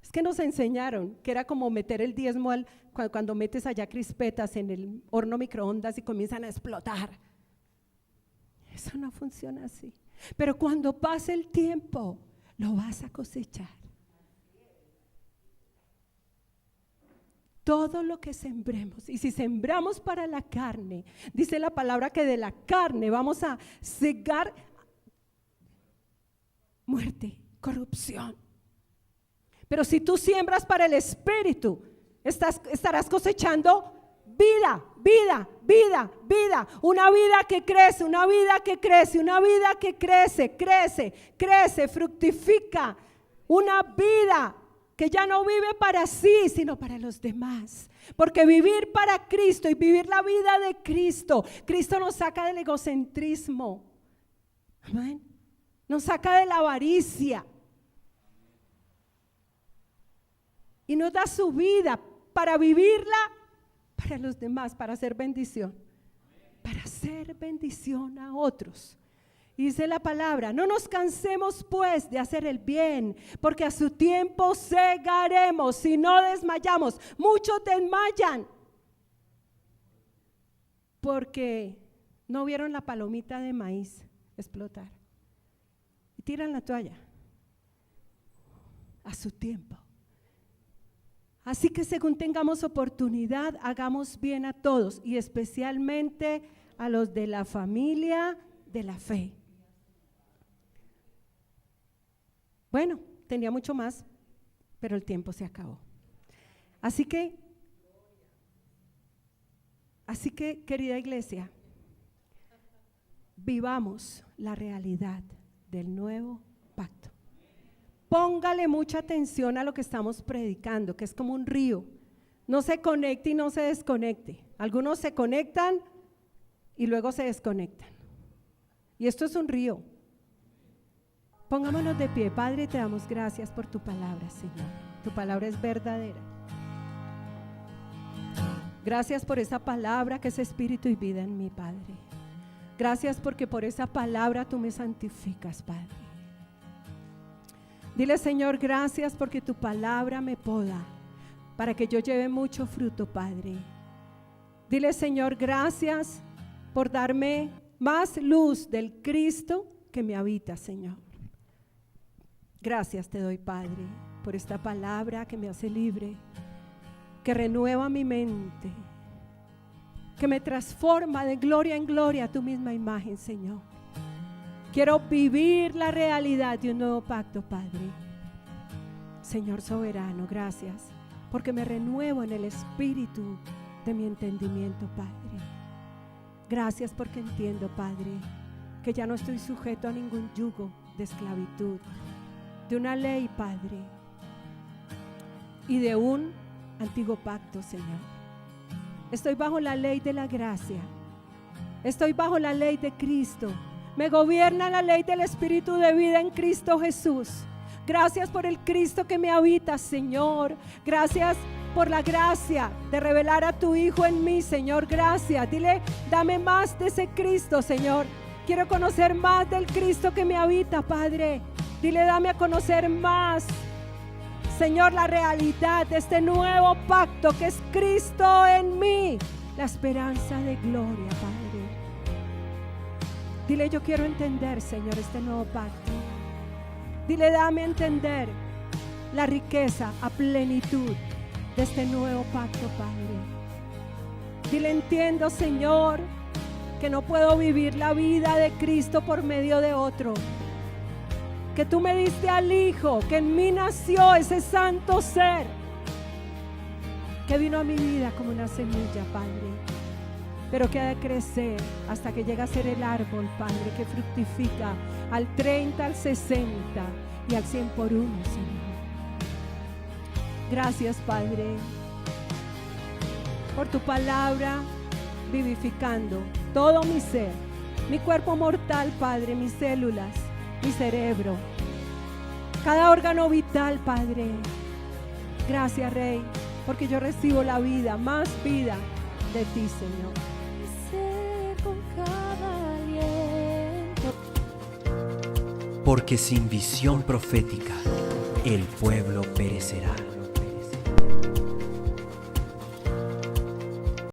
Es que nos enseñaron que era como meter el diezmo cuando metes allá crispetas en el horno microondas y comienzan a explotar. Eso no funciona así. Pero cuando pase el tiempo, lo vas a cosechar. Todo lo que sembremos, y si sembramos para la carne, dice la palabra que de la carne vamos a segar muerte, corrupción. Pero si tú siembras para el espíritu, estarás cosechando vida, una vida que crece, una vida que crece, una vida que crece, fructifica, una vida que ya no vive para sí, sino para los demás. Porque vivir para Cristo y vivir la vida de Cristo, Cristo nos saca del egocentrismo, amén, nos saca de la avaricia y nos da su vida para vivirla para los demás, para hacer bendición, a otros. Y dice la palabra, no nos cansemos pues de hacer el bien, porque a su tiempo segaremos, si no desmayamos. Muchos desmayan porque no vieron la palomita de maíz explotar y tiran la toalla a su tiempo. Así que según tengamos oportunidad, hagamos bien a todos y especialmente a los de la familia de la fe. Bueno, tenía mucho más, pero el tiempo se acabó. Así que, querida iglesia, vivamos la realidad del nuevo pacto. Póngale mucha atención a lo que estamos predicando, que es como un río. No se conecte y no se desconecte. Algunos se conectan y luego se desconectan. Y esto es un río. Pongámonos de pie. Padre, te damos gracias por tu palabra, Señor. Tu palabra es verdadera. Gracias por esa palabra que es espíritu y vida en mí, Padre. Gracias porque por esa palabra tú me santificas, Padre. Dile, Señor, gracias porque tu palabra me poda para que yo lleve mucho fruto, Padre. Dile, Señor, gracias por darme más luz del Cristo que me habita, Señor. Gracias te doy, Padre, por esta palabra que me hace libre, que renueva mi mente, que me transforma de gloria en gloria a tu misma imagen, Señor. Quiero vivir la realidad de un nuevo pacto, Padre. Señor soberano, gracias, porque me renuevo en el espíritu de mi entendimiento, Padre. Gracias porque entiendo, Padre, que ya no estoy sujeto a ningún yugo de esclavitud, de una ley, Padre, y de un antiguo pacto, Señor. Estoy bajo la ley de la gracia, estoy bajo la ley de Cristo. Me gobierna la ley del Espíritu de vida en Cristo Jesús. Gracias por el Cristo que me habita, Señor. Gracias por la gracia de revelar a tu Hijo en mí, Señor. Gracias. Dile, dame más de ese Cristo, Señor. Quiero conocer más del Cristo que me habita, Padre. Dile, dame a conocer más, Señor, la realidad de este nuevo pacto que es Cristo en mí, la esperanza de gloria, Padre. Dile, yo quiero entender, Señor, este nuevo pacto. Dile, dame a entender la riqueza a plenitud de este nuevo pacto, Padre. Dile, entiendo, Señor, que no puedo vivir la vida de Cristo por medio de otro. Que tú me diste al Hijo, que en mí nació ese santo ser, que vino a mi vida como una semilla, Padre, pero que ha de crecer hasta que llegue a ser el árbol, Padre, que fructifica al 30, al 60 y al 100 por uno, Señor. Gracias, Padre, por tu palabra vivificando todo mi ser, mi cuerpo mortal, Padre, mis células, mi cerebro, cada órgano vital, Padre. Gracias, Rey, porque yo recibo la vida, más vida de ti, Señor. porque sin visión profética el pueblo perecerá.